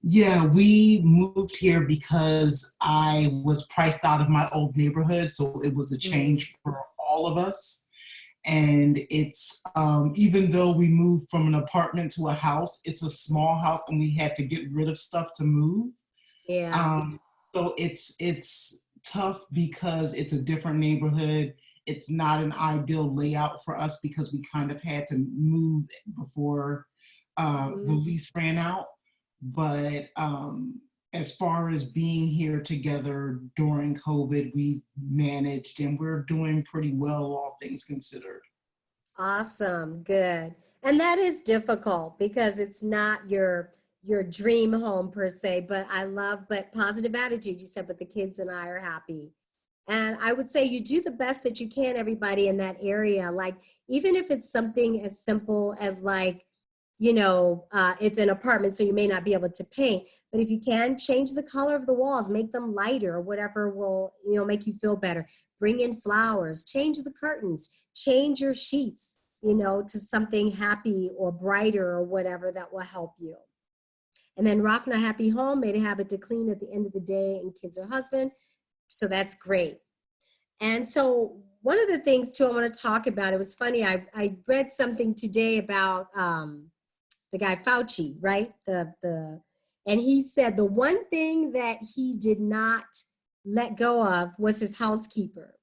Yeah, we moved here because I was priced out of my old neighborhood, so it was a change for all of us. And it's even though we moved from an apartment to a house, it's a small house, and we had to get rid of stuff to move. Yeah. So it's tough because it's a different neighborhood. It's not an ideal layout for us because we kind of had to move before the lease ran out. But as far as being here together during COVID, we managed and we're doing pretty well, all things considered. Awesome. Good. And that is difficult because it's not your dream home per se, but positive attitude. You said, but the kids and I are happy. And I would say you do the best that you can, everybody in that area. Like, even if it's something as simple as like, it's an apartment, so you may not be able to paint, but if you can, change the color of the walls, make them lighter or whatever will, make you feel better. Bring in flowers, change the curtains, change your sheets, to something happy or brighter or whatever that will help you. And then Rafna Happy Home made a habit to clean at the end of the day and kids or husband. So that's great. And so one of the things too I want to talk about, it was funny, I read something today about the guy Fauci, right? And he said the one thing that he did not let go of was his housekeeper.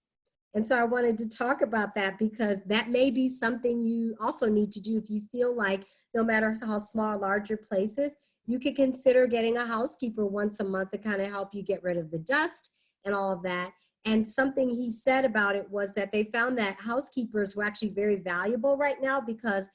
And so I wanted to talk about that because that may be something you also need to do if you feel like no matter how small or large your place is, you could consider getting a housekeeper once a month to kind of help you get rid of the dust and all of that. And something he said about it was that they found that housekeepers were actually very valuable right now because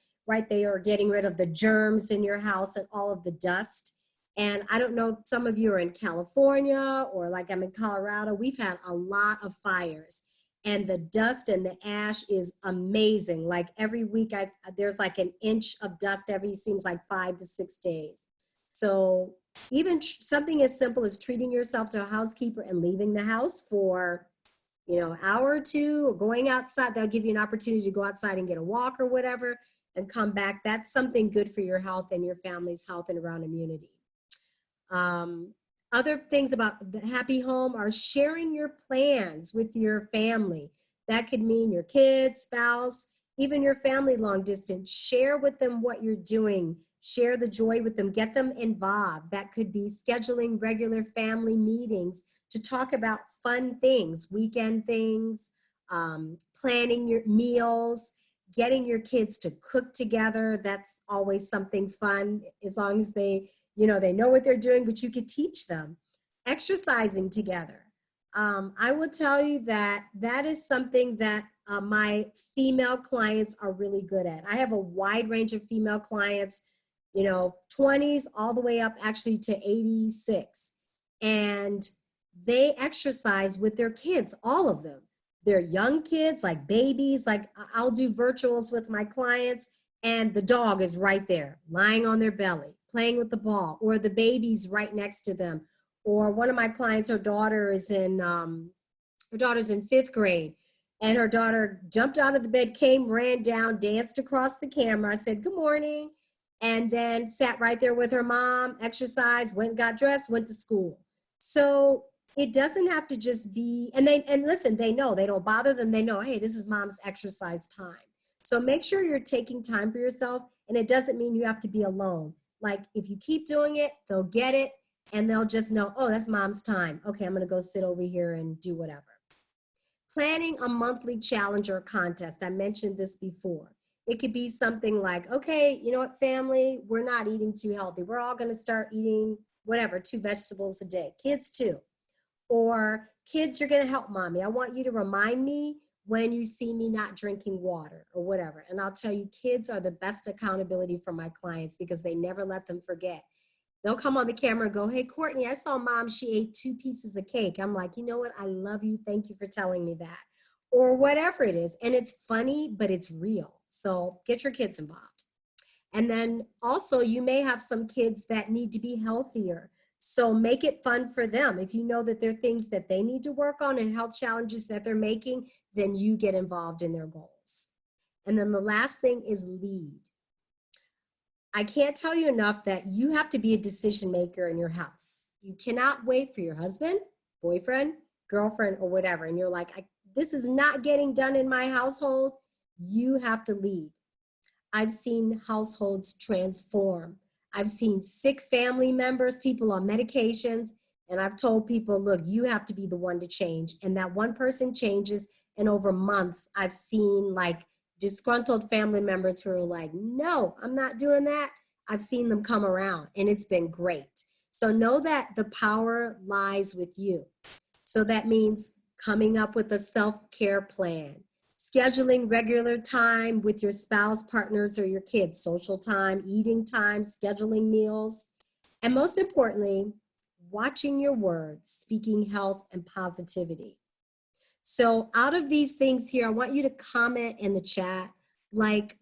they are getting rid of the germs in your house and all of the dust. And I don't know, some of you are in California or like I'm in Colorado. We've had a lot of fires and the dust and the ash is amazing. Like every week there's like an inch of dust seems like 5 to 6 days. So even something as simple as treating yourself to a housekeeper and leaving the house for, an hour or two, or going outside, they'll give you an opportunity to go outside and get a walk or whatever and come back. That's something good for your health and your family's health and around immunity. Other things about the happy home are sharing your plans with your family. That could mean your kids, spouse, even your family long distance. Share with them what you're doing. Share the joy with them. Get them involved. That could be scheduling regular family meetings to talk about fun things, weekend things, planning your meals, getting your kids to cook together. That's always something fun as long as they know what they're doing, but you could teach them. Exercising together. I will tell you that is something that my female clients are really good at. I have a wide range of female clients, 20s all the way up actually to 86. And they exercise with their kids, all of them. They're young kids, like babies, like I'll do virtuals with my clients and the dog is right there, lying on their belly, playing with the ball, or the baby's right next to them. Or one of my clients, her daughter's in 5th grade, and her daughter jumped out of the bed, came, ran down, danced across the camera, said, "Good morning," and then sat right there with her mom, exercised, went, got dressed, went to school. So it doesn't have to just be, and listen, they know, they don't bother them. They know, hey, this is mom's exercise time. So make sure you're taking time for yourself, and it doesn't mean you have to be alone. Like if you keep doing it, they'll get it, and they'll just know, oh, that's mom's time. Okay, I'm gonna go sit over here and do whatever. Planning a monthly challenge or contest. I mentioned this before. It could be something like, okay, you know what, family, we're not eating too healthy. We're all gonna start eating whatever, 2 vegetables a day. Kids too. Or kids, you're gonna help mommy. I want you to remind me when you see me not drinking water or whatever. And I'll tell you, kids are the best accountability for my clients because they never let them forget. They'll come on the camera and go, hey, Courtney, I saw mom, she ate 2 pieces of cake. I'm like, you know what? I love you. Thank you for telling me that. Or whatever it is. And it's funny, but it's real. So get your kids involved. And then also you may have some kids that need to be healthier. So make it fun for them. If you know that there are things that they need to work on and health challenges that they're making, then you get involved in their goals. And then the last thing is lead. I can't tell you enough that you have to be a decision maker in your house. You cannot wait for your husband, boyfriend, girlfriend, or whatever. And you're like, this is not getting done in my household. You have to lead. I've seen households transform. I've seen sick family members, people on medications, and I've told people, look, you have to be the one to change. And that one person changes, and over months, I've seen like disgruntled family members who are like, no, I'm not doing that. I've seen them come around, and it's been great. So know that the power lies with you. So that means coming up with a self-care plan, scheduling regular time with your spouse, partners, or your kids, social time, eating time, scheduling meals, and most importantly, watching your words, speaking health and positivity. So out of these things here, I want you to comment in the chat, like,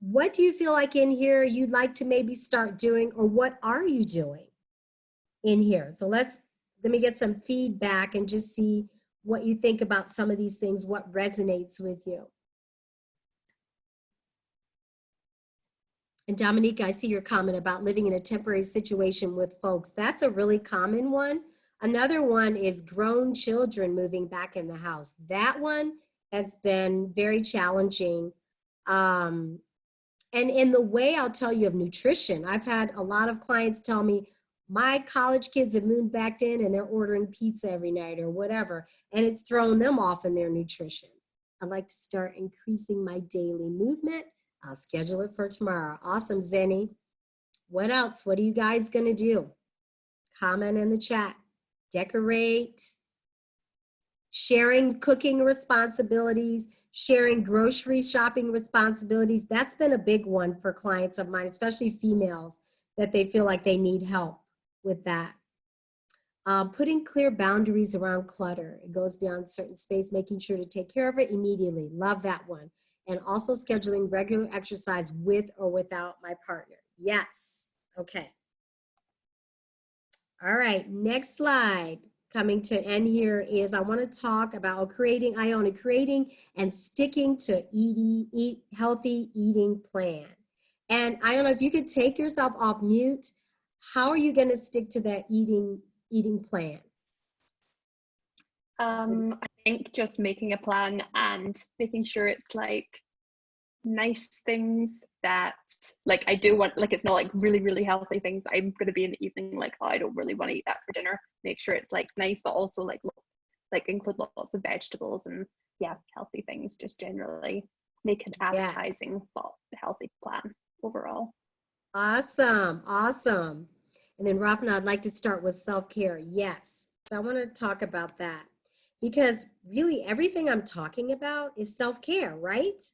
what do you feel like in here you'd like to maybe start doing, or what are you doing in here? So let me get some feedback and just see what you think about some of these things, what resonates with you. And Dominique, I see your comment about living in a temporary situation with folks. That's a really common one. Another one is grown children moving back in the house. That one has been very challenging. And in the way I'll tell you of nutrition, I've had a lot of clients tell me, my college kids have moved back in and they're ordering pizza every night or whatever, and it's thrown them off in their nutrition. I'd like to start increasing my daily movement. I'll schedule it for tomorrow. Awesome, Zenny. What else? What are you guys gonna do? Comment in the chat. Decorate. Sharing cooking responsibilities, sharing grocery shopping responsibilities. That's been a big one for clients of mine, especially females, that they feel like they need help with that. Putting clear boundaries around clutter. It goes beyond certain space, making sure to take care of it immediately. Love that one. And also scheduling regular exercise with or without my partner. Yes. Okay. All right, next slide. Coming to end here is I want to talk about creating and sticking to healthy eating plan. And Iona, if you could take yourself off mute, how are you going to stick to that eating plan? I think just making a plan and making sure it's like nice things that like I do want, like it's not like really, really healthy things I'm going to be in the evening like, oh, I don't really want to eat that for dinner. Make sure it's like nice, but also like include lots of vegetables and yeah, healthy things. Just generally make an appetizing but healthy plan overall. Awesome. And then Rafna, I'd like to start with self-care. Yes. So I want to talk about that because really everything I'm talking about is self-care, right?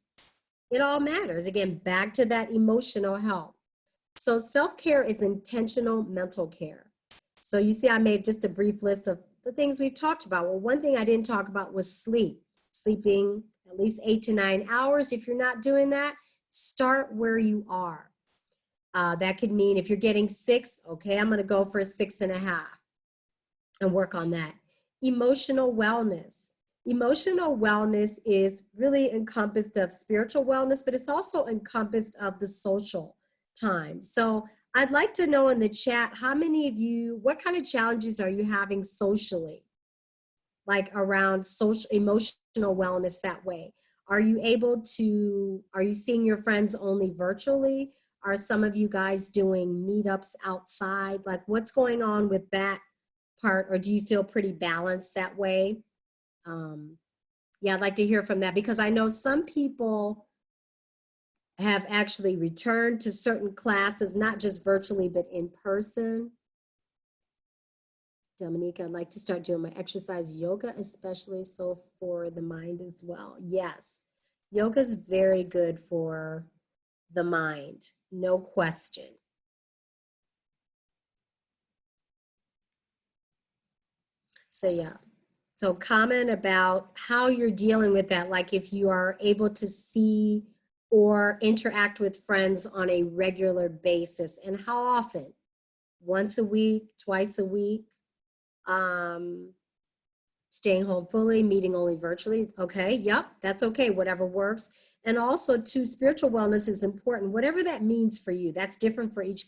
It all matters. Again, back to that emotional health. So self-care is intentional mental care. So you see, I made just a brief list of the things we've talked about. Well, one thing I didn't talk about was sleep. Sleeping at least 8 to 9 hours. If you're not doing that, start where you are. That could mean if you're getting 6, okay, I'm going to go for a 6.5 and work on that. Emotional wellness. Emotional wellness is really encompassed of spiritual wellness, but it's also encompassed of the social time. So I'd like to know in the chat, how many of you, what kind of challenges are you having socially? Like around social, emotional wellness that way? Are you seeing your friends only virtually? Are some of you guys doing meetups outside? Like what's going on with that part? Or do you feel pretty balanced that way? Yeah, I'd like to hear from that because I know some people have actually returned to certain classes, not just virtually, but in person. Dominique, I'd like to start doing my exercise yoga, especially so for the mind as well. Yes, yoga is very good for the mind, no question. So yeah. So comment about how you're dealing with that, like if you are able to see or interact with friends on a regular basis. And how often? Once a week, twice a week, staying home fully, meeting only virtually. Okay, yep, that's okay, whatever works. And also too, spiritual wellness is important, whatever that means for you. That's different for each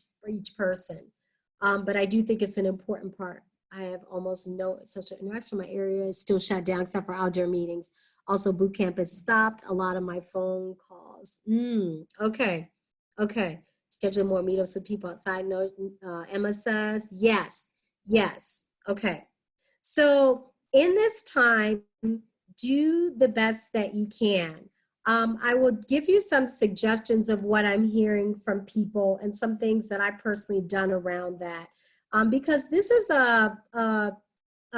person. But I do think it's an important part. I have almost no social interaction. My area is still shut down except for outdoor meetings. Also, boot camp has stopped. A lot of my phone calls. Okay. Schedule more meetups with people outside. No, Emma says, yes. Okay. So in this time, do the best that you can. I will give you some suggestions of what I'm hearing from people and some things that I personally have done around that. Because this is a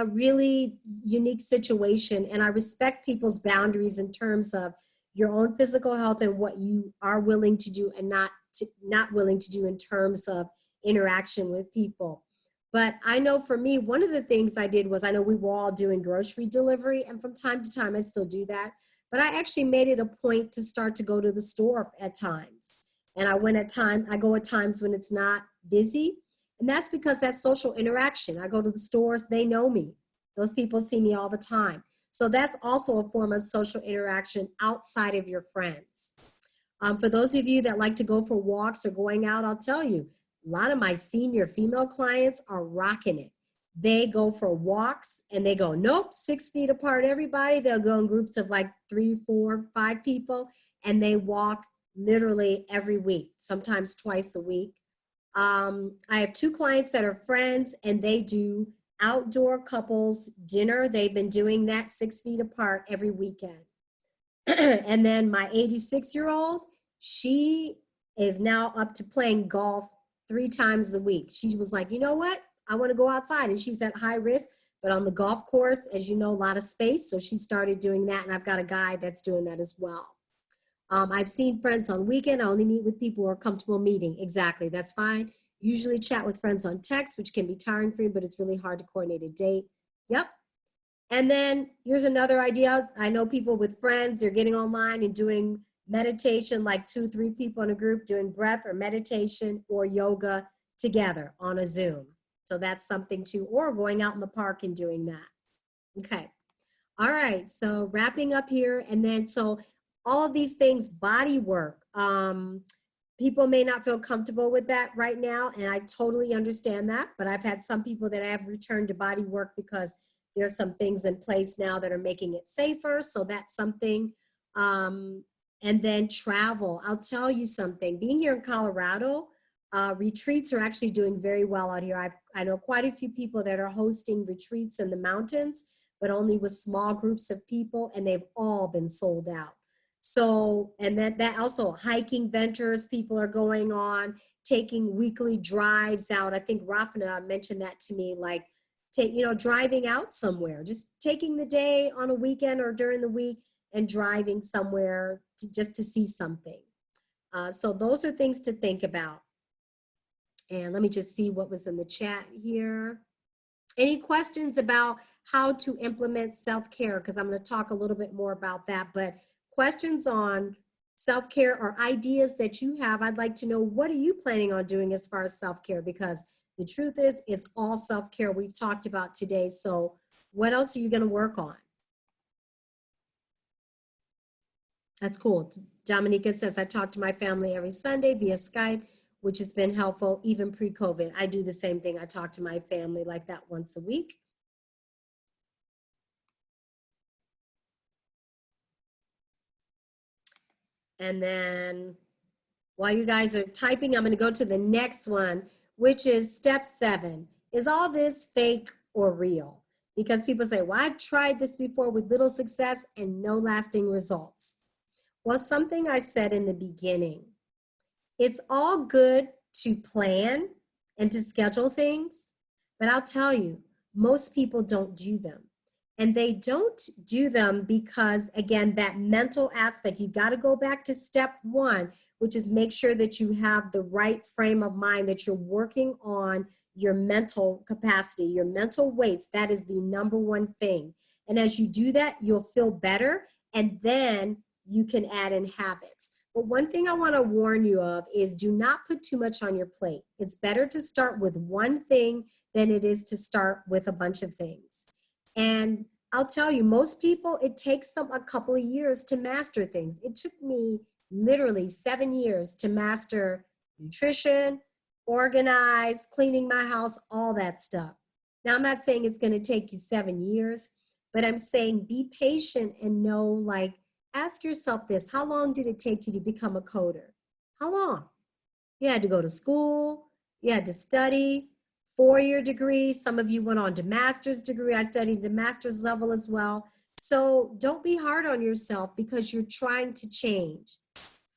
really unique situation, and I respect people's boundaries in terms of your own physical health and what you are willing to do and not willing to do in terms of interaction with people. But I know for me, one of the things I did was, I know we were all doing grocery delivery, and from time to time I still do that, but I actually made it a point to start to go to the store at times. And I go at times when it's not busy. And that's because that's social interaction. I go to the stores, they know me. Those people see me all the time. So that's also a form of social interaction outside of your friends. For those of you that like to go for walks or going out, I'll tell you, a lot of my senior female clients are rocking it. They go for walks and they go, nope, 6 feet apart, everybody. They'll go in groups of like 3, 4, 5 people, and they walk literally every week, sometimes twice a week. I have 2 clients that are friends, and they do outdoor couples dinner. They've been doing that 6 feet apart every weekend. And then my 86-year-old, she is now up to playing golf 3 times a week. She was like, you know what? I want to go outside. And she's at high risk, but on the golf course, as you know, a lot of space. So she started doing that. And I've got a guy that's doing that as well. I've seen friends on weekend. I only meet with people who are comfortable meeting. Exactly. That's fine. Usually chat with friends on text, which can be tiring for you, but it's really hard to coordinate a date. Yep. And then here's another idea. I know people with friends, they're getting online and doing meditation, like 2, 3 people in a group doing breath or meditation or yoga together on a Zoom. So that's something too, or going out in the park and doing that. Okay. All right. So wrapping up here. And then, so all of these things, body work. People may not feel comfortable with that right now, and I totally understand that, but I've had some people that have returned to body work because there's some things in place now that are making it safer, so that's something. And then travel. I'll tell you something. Being here in Colorado, retreats are actually doing very well out here. I know quite a few people that are hosting retreats in the mountains, but only with small groups of people, and they've all been sold out. So, and that also hiking ventures people are going on, taking weekly drives out. I think Rafna mentioned that to me, like, driving out somewhere, just taking the day on a weekend or during the week and driving somewhere just to see something. So those are things to think about. And let me just see what was in the chat here. Any questions about how to implement self-care? Because I'm going to talk a little bit more about that, but questions on self-care or ideas that you have. I'd like to know, what are you planning on doing as far as self-care? Because the truth is, it's all self-care we've talked about today. So what else are you going to work on? That's cool. Dominica says, I talk to my family every Sunday via Skype, which has been helpful even pre-COVID. I do the same thing. I talk to my family like that once a week. And then while you guys are typing, I'm going to go to the next one, which is step 7. Is all this fake or real? Because people say, well, I've tried this before with little success and no lasting results. Well, something I said in the beginning, it's all good to plan and to schedule things, but I'll tell you, most people don't do them. And they don't do them because, again, that mental aspect, you've got to go back to step 1, which is make sure that you have the right frame of mind, that you're working on your mental capacity, your mental weights. That is the number 1 thing. And as you do that, you'll feel better. And then you can add in habits. But one thing I want to warn you of is do not put too much on your plate. It's better to start with one thing than it is to start with a bunch of things. And I'll tell you, most people, it takes them a couple of years to master things. It took me literally 7 years to master nutrition, organize, cleaning my house, all that stuff. Now, I'm not saying it's going to take you 7 years, but I'm saying be patient and know, like, ask yourself this: how long did it take you to become a coder? How long? You had to go to school, you had to study, 4-year degree. Some of you went on to master's degree. I studied the master's level as well. So don't be hard on yourself because you're trying to change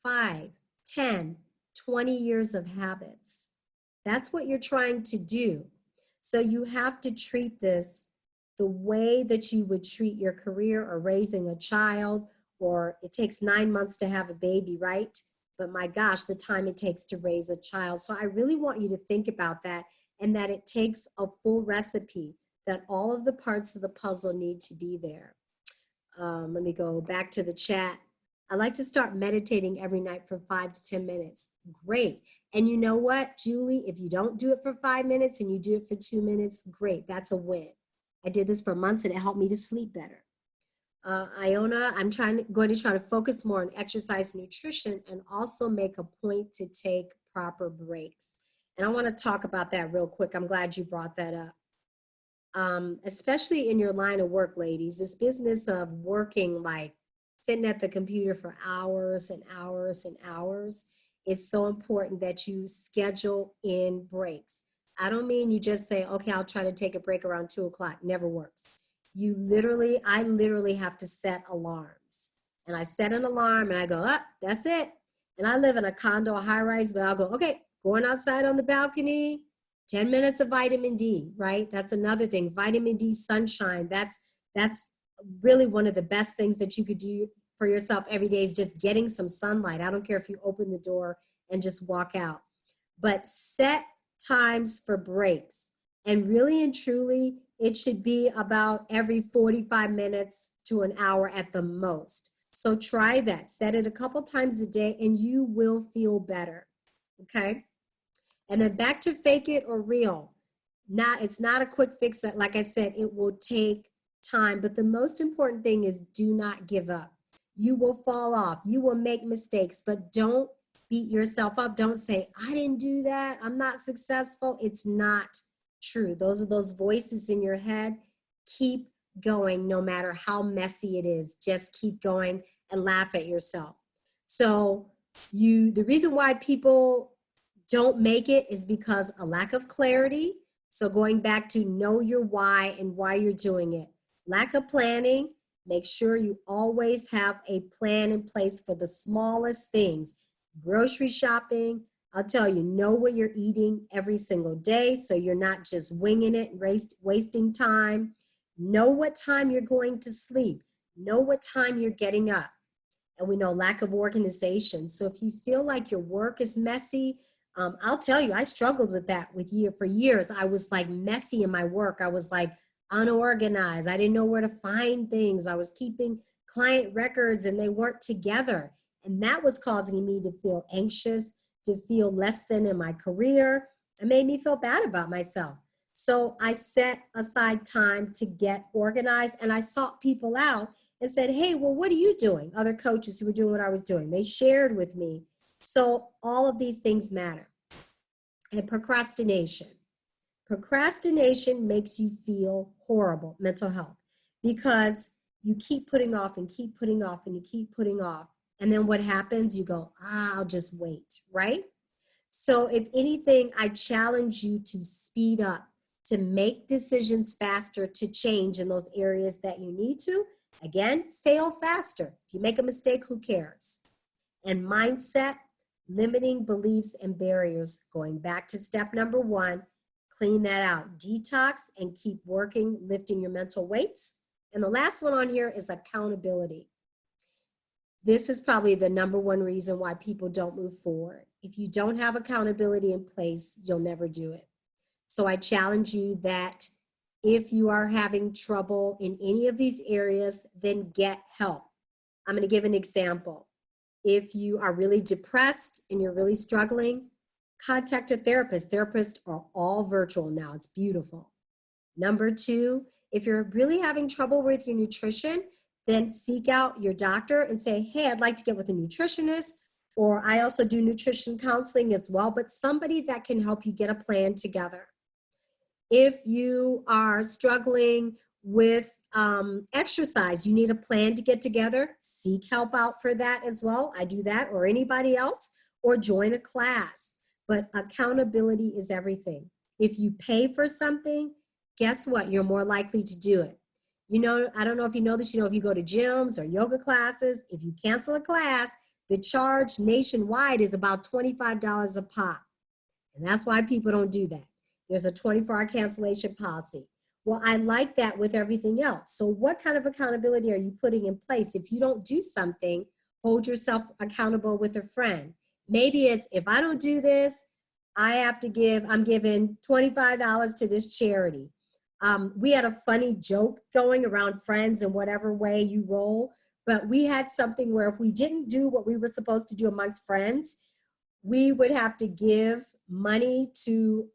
5, 10, 20 years of habits. That's what you're trying to do. So you have to treat this the way that you would treat your career or raising a child, or it takes 9 months to have a baby, right? But my gosh, the time it takes to raise a child. So I really want you to think about that, and that it takes a full recipe, that all of the parts of the puzzle need to be there. Let me go back to the chat. I like to start meditating every night for 5 to 10 minutes. Great. And you know what, Julie, if you don't do it for 5 minutes and you do it for 2 minutes, great, that's a win. I did this for months and it helped me to sleep better. Iona, I'm going to try to focus more on exercise and nutrition, and also make a point to take proper breaks. And I want to talk about that real quick. I'm glad you brought that up. Especially in your line of work, ladies, this business of working, like sitting at the computer for hours and hours and hours, is so important that you schedule in breaks. I don't mean you just say, okay, I'll try to take a break around 2 o'clock. Never works. I literally have to set alarms. And I set an alarm and I go, up, that's it. And I live in a condo, a high rise, but I'll go, okay, going outside on the balcony, 10 minutes of vitamin D, right? That's another thing. Vitamin D, sunshine. That's really one of the best things that you could do for yourself every day, is just getting some sunlight. I don't care if you open the door and just walk out, but set times for breaks. And really and truly, it should be about every 45 minutes to an hour at the most. So try that. Set it a couple times a day and you will feel better. Okay? And then back to fake it or real. It's not a quick fix. That, like I said, it will take time. But the most important thing is do not give up. You will fall off. You will make mistakes, but don't beat yourself up. Don't say, I didn't do that. I'm not successful. It's not true. Those are those voices in your head. Keep going no matter how messy it is. Just keep going and laugh at yourself. So the reason why people don't make it is because a lack of clarity. So going back to know your why and why you're doing it. Lack of planning. Make sure you always have a plan in place for the smallest things. Grocery shopping. I'll tell you, know what you're eating every single day so you're not just winging it and wasting time. Know what time you're going to sleep. Know what time you're getting up. And we know lack of organization. So if you feel like your work is messy, I'll tell you, I struggled with that for years. I was like messy in my work. I was like unorganized. I didn't know where to find things. I was keeping client records and they weren't together. And that was causing me to feel anxious, to feel less than in my career. It made me feel bad about myself. So I set aside time to get organized, and I sought people out and said, hey, well, what are you doing? Other coaches who were doing what I was doing. They shared with me. So all of these things matter. And procrastination. Procrastination makes you feel horrible, mental health, because you keep putting off and keep putting off and you keep putting off. And then what happens? You go, I'll just wait, right? So if anything, I challenge you to speed up, to make decisions faster, to change in those areas that you need to. Again, fail faster. If you make a mistake, who cares? And mindset, limiting beliefs and barriers. Going back to step number 1, clean that out. Detox and keep working, lifting your mental weights. And the last one on here is accountability. This is probably the number 1 reason why people don't move forward. If you don't have accountability in place, you'll never do it. So I challenge you that if you are having trouble in any of these areas, then get help. I'm going to give an example. If you are really depressed and you're really struggling, contact a therapist. Therapists are all virtual now. It's beautiful. Number two, if you're really having trouble with your nutrition, then seek out your doctor and say, hey, I'd like to get with a nutritionist, or I also do nutrition counseling as well, but somebody that can help you get a plan together. If you are struggling with exercise, you need a plan to get together, seek help out for that as well. I do that, or anybody else, or join a class. But accountability is everything. If you pay for something, guess what? You're more likely to do it. You know, I don't know if you know this, if you go to gyms or yoga classes, if you cancel a class, the charge nationwide is about $25 a pop. And that's why people don't do that. There's a 24-hour cancellation policy. Well, I like that with everything else. So what kind of accountability are you putting in place? If you don't do something, hold yourself accountable with a friend. Maybe it's, if I don't do this, I'm giving $25 to this charity. We had a funny joke going around friends in whatever way you roll, but we had something where if we didn't do what we were supposed to do amongst friends, we would have to give money to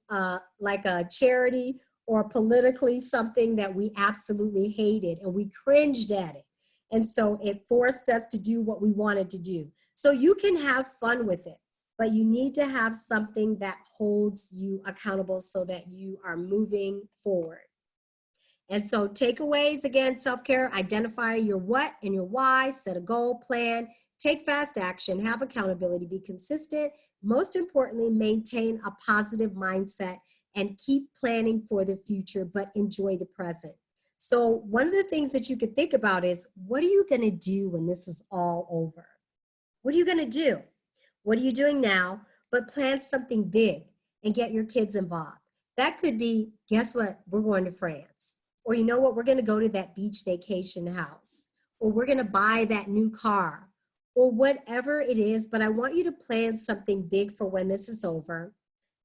like a charity or politically something that we absolutely hated, and we cringed at it. And so it forced us to do what we wanted to do. So you can have fun with it, but you need to have something that holds you accountable so that you are moving forward. And so takeaways, again, self-care, identify your what and your why, set a goal, plan, take fast action, have accountability, be consistent. Most importantly, maintain a positive mindset and keep planning for the future, but enjoy the present. So one of the things that you could think about is, what are you going to do when this is all over? What are you going to do? What are you doing now? But plan something big and get your kids involved. That could be, guess what? We're going to France. Or you know what? We're going to go to that beach vacation house. Or we're going to buy that new car. Or whatever it is. But I want you to plan something big for when this is over.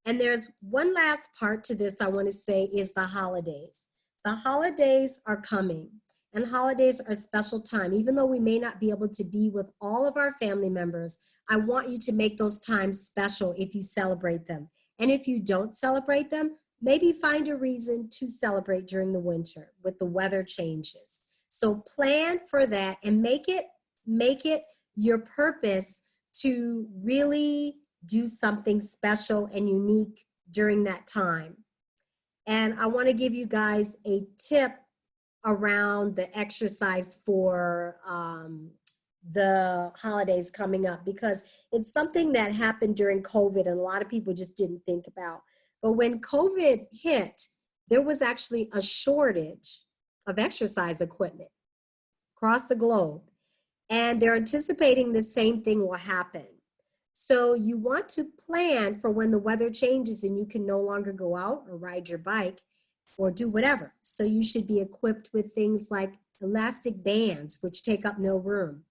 And there's one last part to this I want to say is the holidays. The holidays are coming, and holidays are a special time. Even though we may not be able to be with all of our family members, I want you to make those times special if you celebrate them. And if you don't celebrate them, maybe find a reason to celebrate during the winter with the weather changes. So plan for that and make it your purpose to really do something special and unique during that time. And I want to give you guys a tip around the exercise for the holidays coming up, because it's something that happened during COVID and a lot of people just didn't think about. But when COVID hit, there was actually a shortage of exercise equipment across the globe. And they're anticipating the same thing will happen. So you want to plan for when the weather changes and you can no longer go out or ride your bike or do whatever. So you should be equipped with things like elastic bands, which take up no room,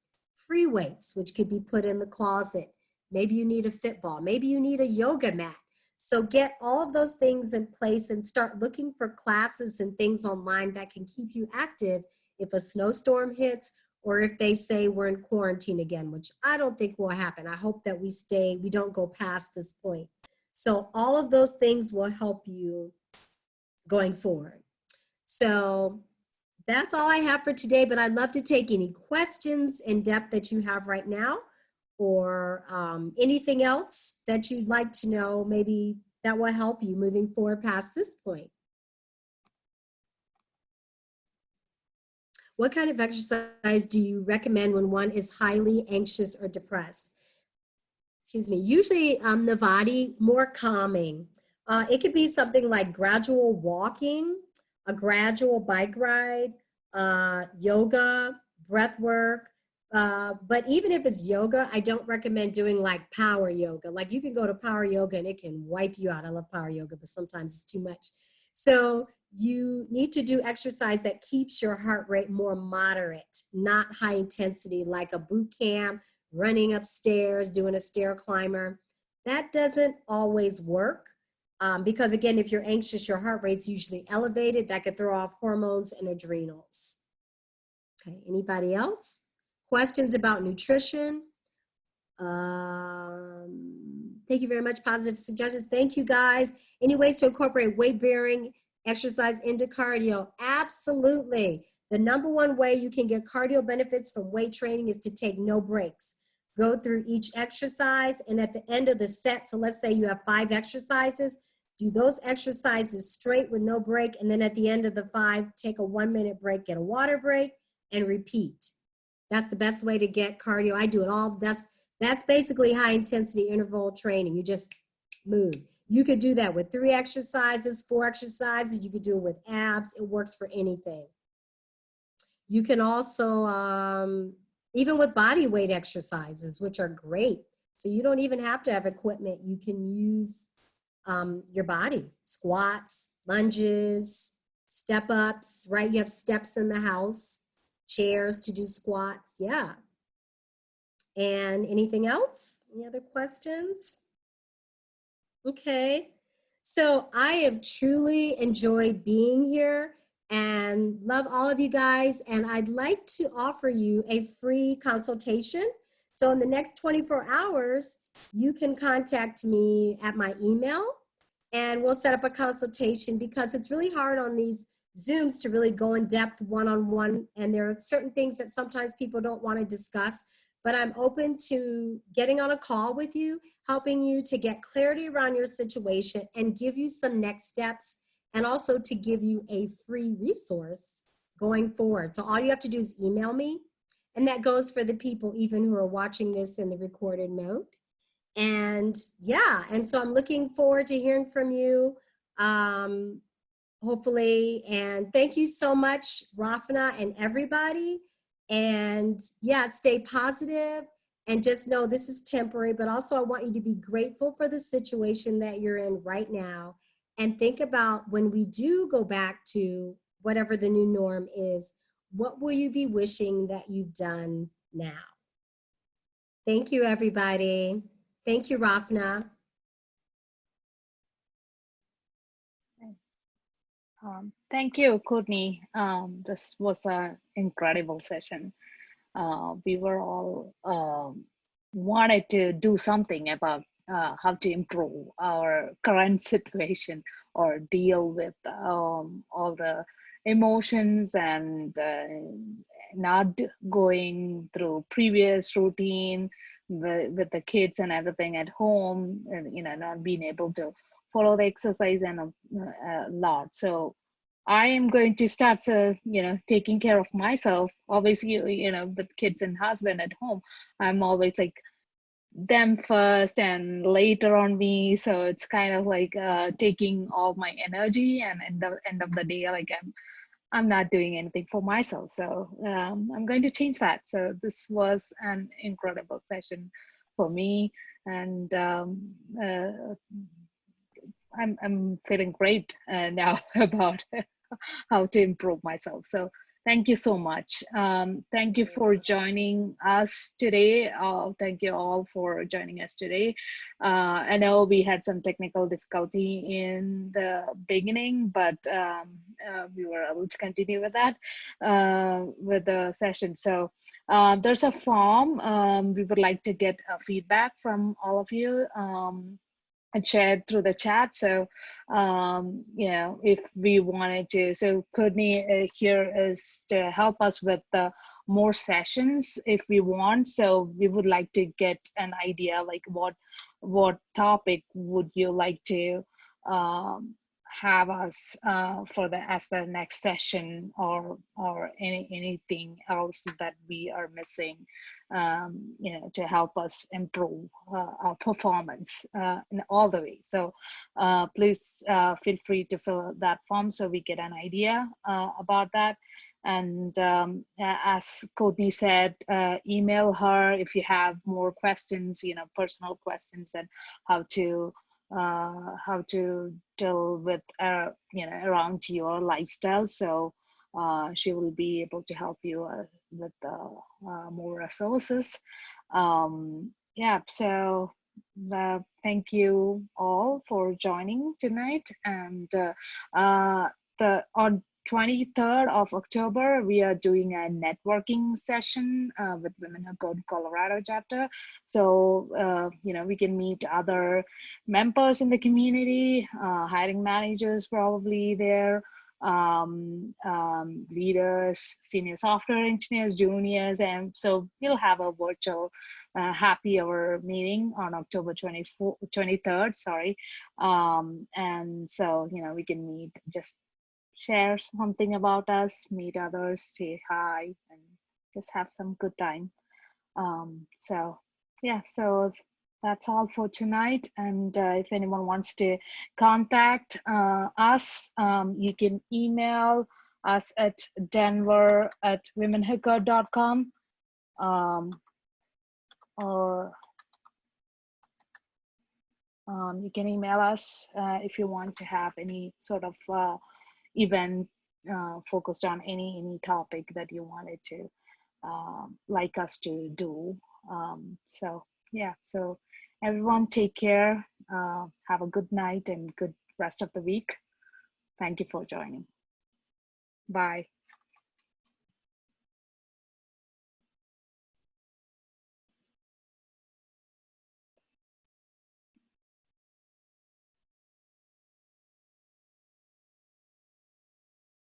free weights, which could be put in the closet. Maybe you need a fit ball. Maybe you need a yoga mat. So get all of those things in place and start looking for classes and things online that can keep you active if a snowstorm hits, or if they say we're in quarantine again, which I don't think will happen. I hope that we don't go past this point. So all of those things will help you going forward. So that's all I have for today, but I'd love to take any questions in depth that you have right now, or anything else that you'd like to know, maybe that will help you moving forward past this point. What kind of exercise do you recommend when one is highly anxious or depressed? Excuse me. Usually Navati, more calming. It could be something like gradual walking, a gradual bike ride, yoga, breath work. But even if it's yoga, I don't recommend doing like power yoga. Like you can go to power yoga and it can wipe you out. I love power yoga, but sometimes it's too much. So you need to do exercise that keeps your heart rate more moderate, not high intensity, like a boot camp, running upstairs, doing a stair climber. That doesn't always work because, again, if you're anxious, your heart rate's usually elevated. That could throw off hormones and adrenals. Okay, anybody else? Questions about nutrition Thank you very much. Positive suggestions. Thank you, guys. Any ways to incorporate weight bearing exercise into cardio? Absolutely. The number one way you can get cardio benefits from weight training is to take no breaks. Go through each exercise, and at the end of the set, so let's say you have 5 exercises, do those exercises straight with no break, and then at the end of the 5, take a 1-minute break, get a water break, and repeat. That's the best way to get cardio. I do it all. That's basically high intensity interval training. You just move. You could do that with 3 exercises, 4 exercises. You could do it with abs. It works for anything. You can also, even with body weight exercises, which are great. So you don't even have to have equipment. You can use your body. Squats, lunges, step ups, right? You have steps in the house, chairs to do squats. Yeah. And anything else? Any other questions? Okay. So I have truly enjoyed being here and love all of you guys. And I'd like to offer you a free consultation. So in the next 24 hours, you can contact me at my email and we'll set up a consultation, because it's really hard on these Zooms to really go in depth one-on-one. And there are certain things that sometimes people don't want to discuss, but I'm open to getting on a call with you, helping you to get clarity around your situation and give you some next steps, and also to give you a free resource going forward. So all you have to do is email me, and that goes for the people even who are watching this in the recorded mode. And yeah, and so I'm looking forward to hearing from you, hopefully. And thank you so much, Rafna and everybody. And yeah, stay positive and just know this is temporary, but also I want you to be grateful for the situation that you're in right now. And think about when we do go back to whatever the new norm is, what will you be wishing that you've done now? Thank you, everybody. Thank you, Rafna. Thank you, Courtney. This was an incredible session. We were all wanted to do something about how to improve our current situation or deal with all the emotions and not going through previous routine with the kids and everything at home, and not being able to follow the exercise and a lot. So I am going to start, taking care of myself. Obviously, with kids and husband at home, I'm always like them first and later on me. So it's kind of like taking all my energy, and at the end of the day, like I'm not doing anything for myself. So I'm going to change that. So this was an incredible session for me, and I'm feeling great now about how to improve myself. So thank you so much. Thank you for joining us today. Thank you all for joining us today. I know we had some technical difficulty in the beginning, but we were able to continue with that, with the session. So there's a form. We would like to get feedback from all of you. And shared through the chat. So, if we wanted to, so Courtney here is to help us with the more sessions if we want. So we would like to get an idea, like what topic would you like to have us as the next session, or anything else that we are missing, to help us improve our performance in all the way. So please feel free to fill that form so we get an idea about that. And as Courtney said, email her if you have more questions, personal questions, and how to deal with around your lifestyle. So she will be able to help you with more resources. So thank you all for joining tonight. And 23rd of October, we are doing a networking session with Women Who Code Colorado chapter. So, we can meet other members in the community, hiring managers probably there, leaders, senior software engineers, juniors. And so we'll have a virtual happy hour meeting on October 23rd, sorry. And so, we can meet, just share something about us, meet others, say hi, and just have some good time. So yeah, so that's all for tonight. And if anyone wants to contact us, you can email us at denver@womenwhocode.com, or you can email us if you want to have any sort of event focused on any topic that you wanted to like us to do. So yeah, so everyone take care, have a good night and good rest of the week. Thank you for joining. Bye.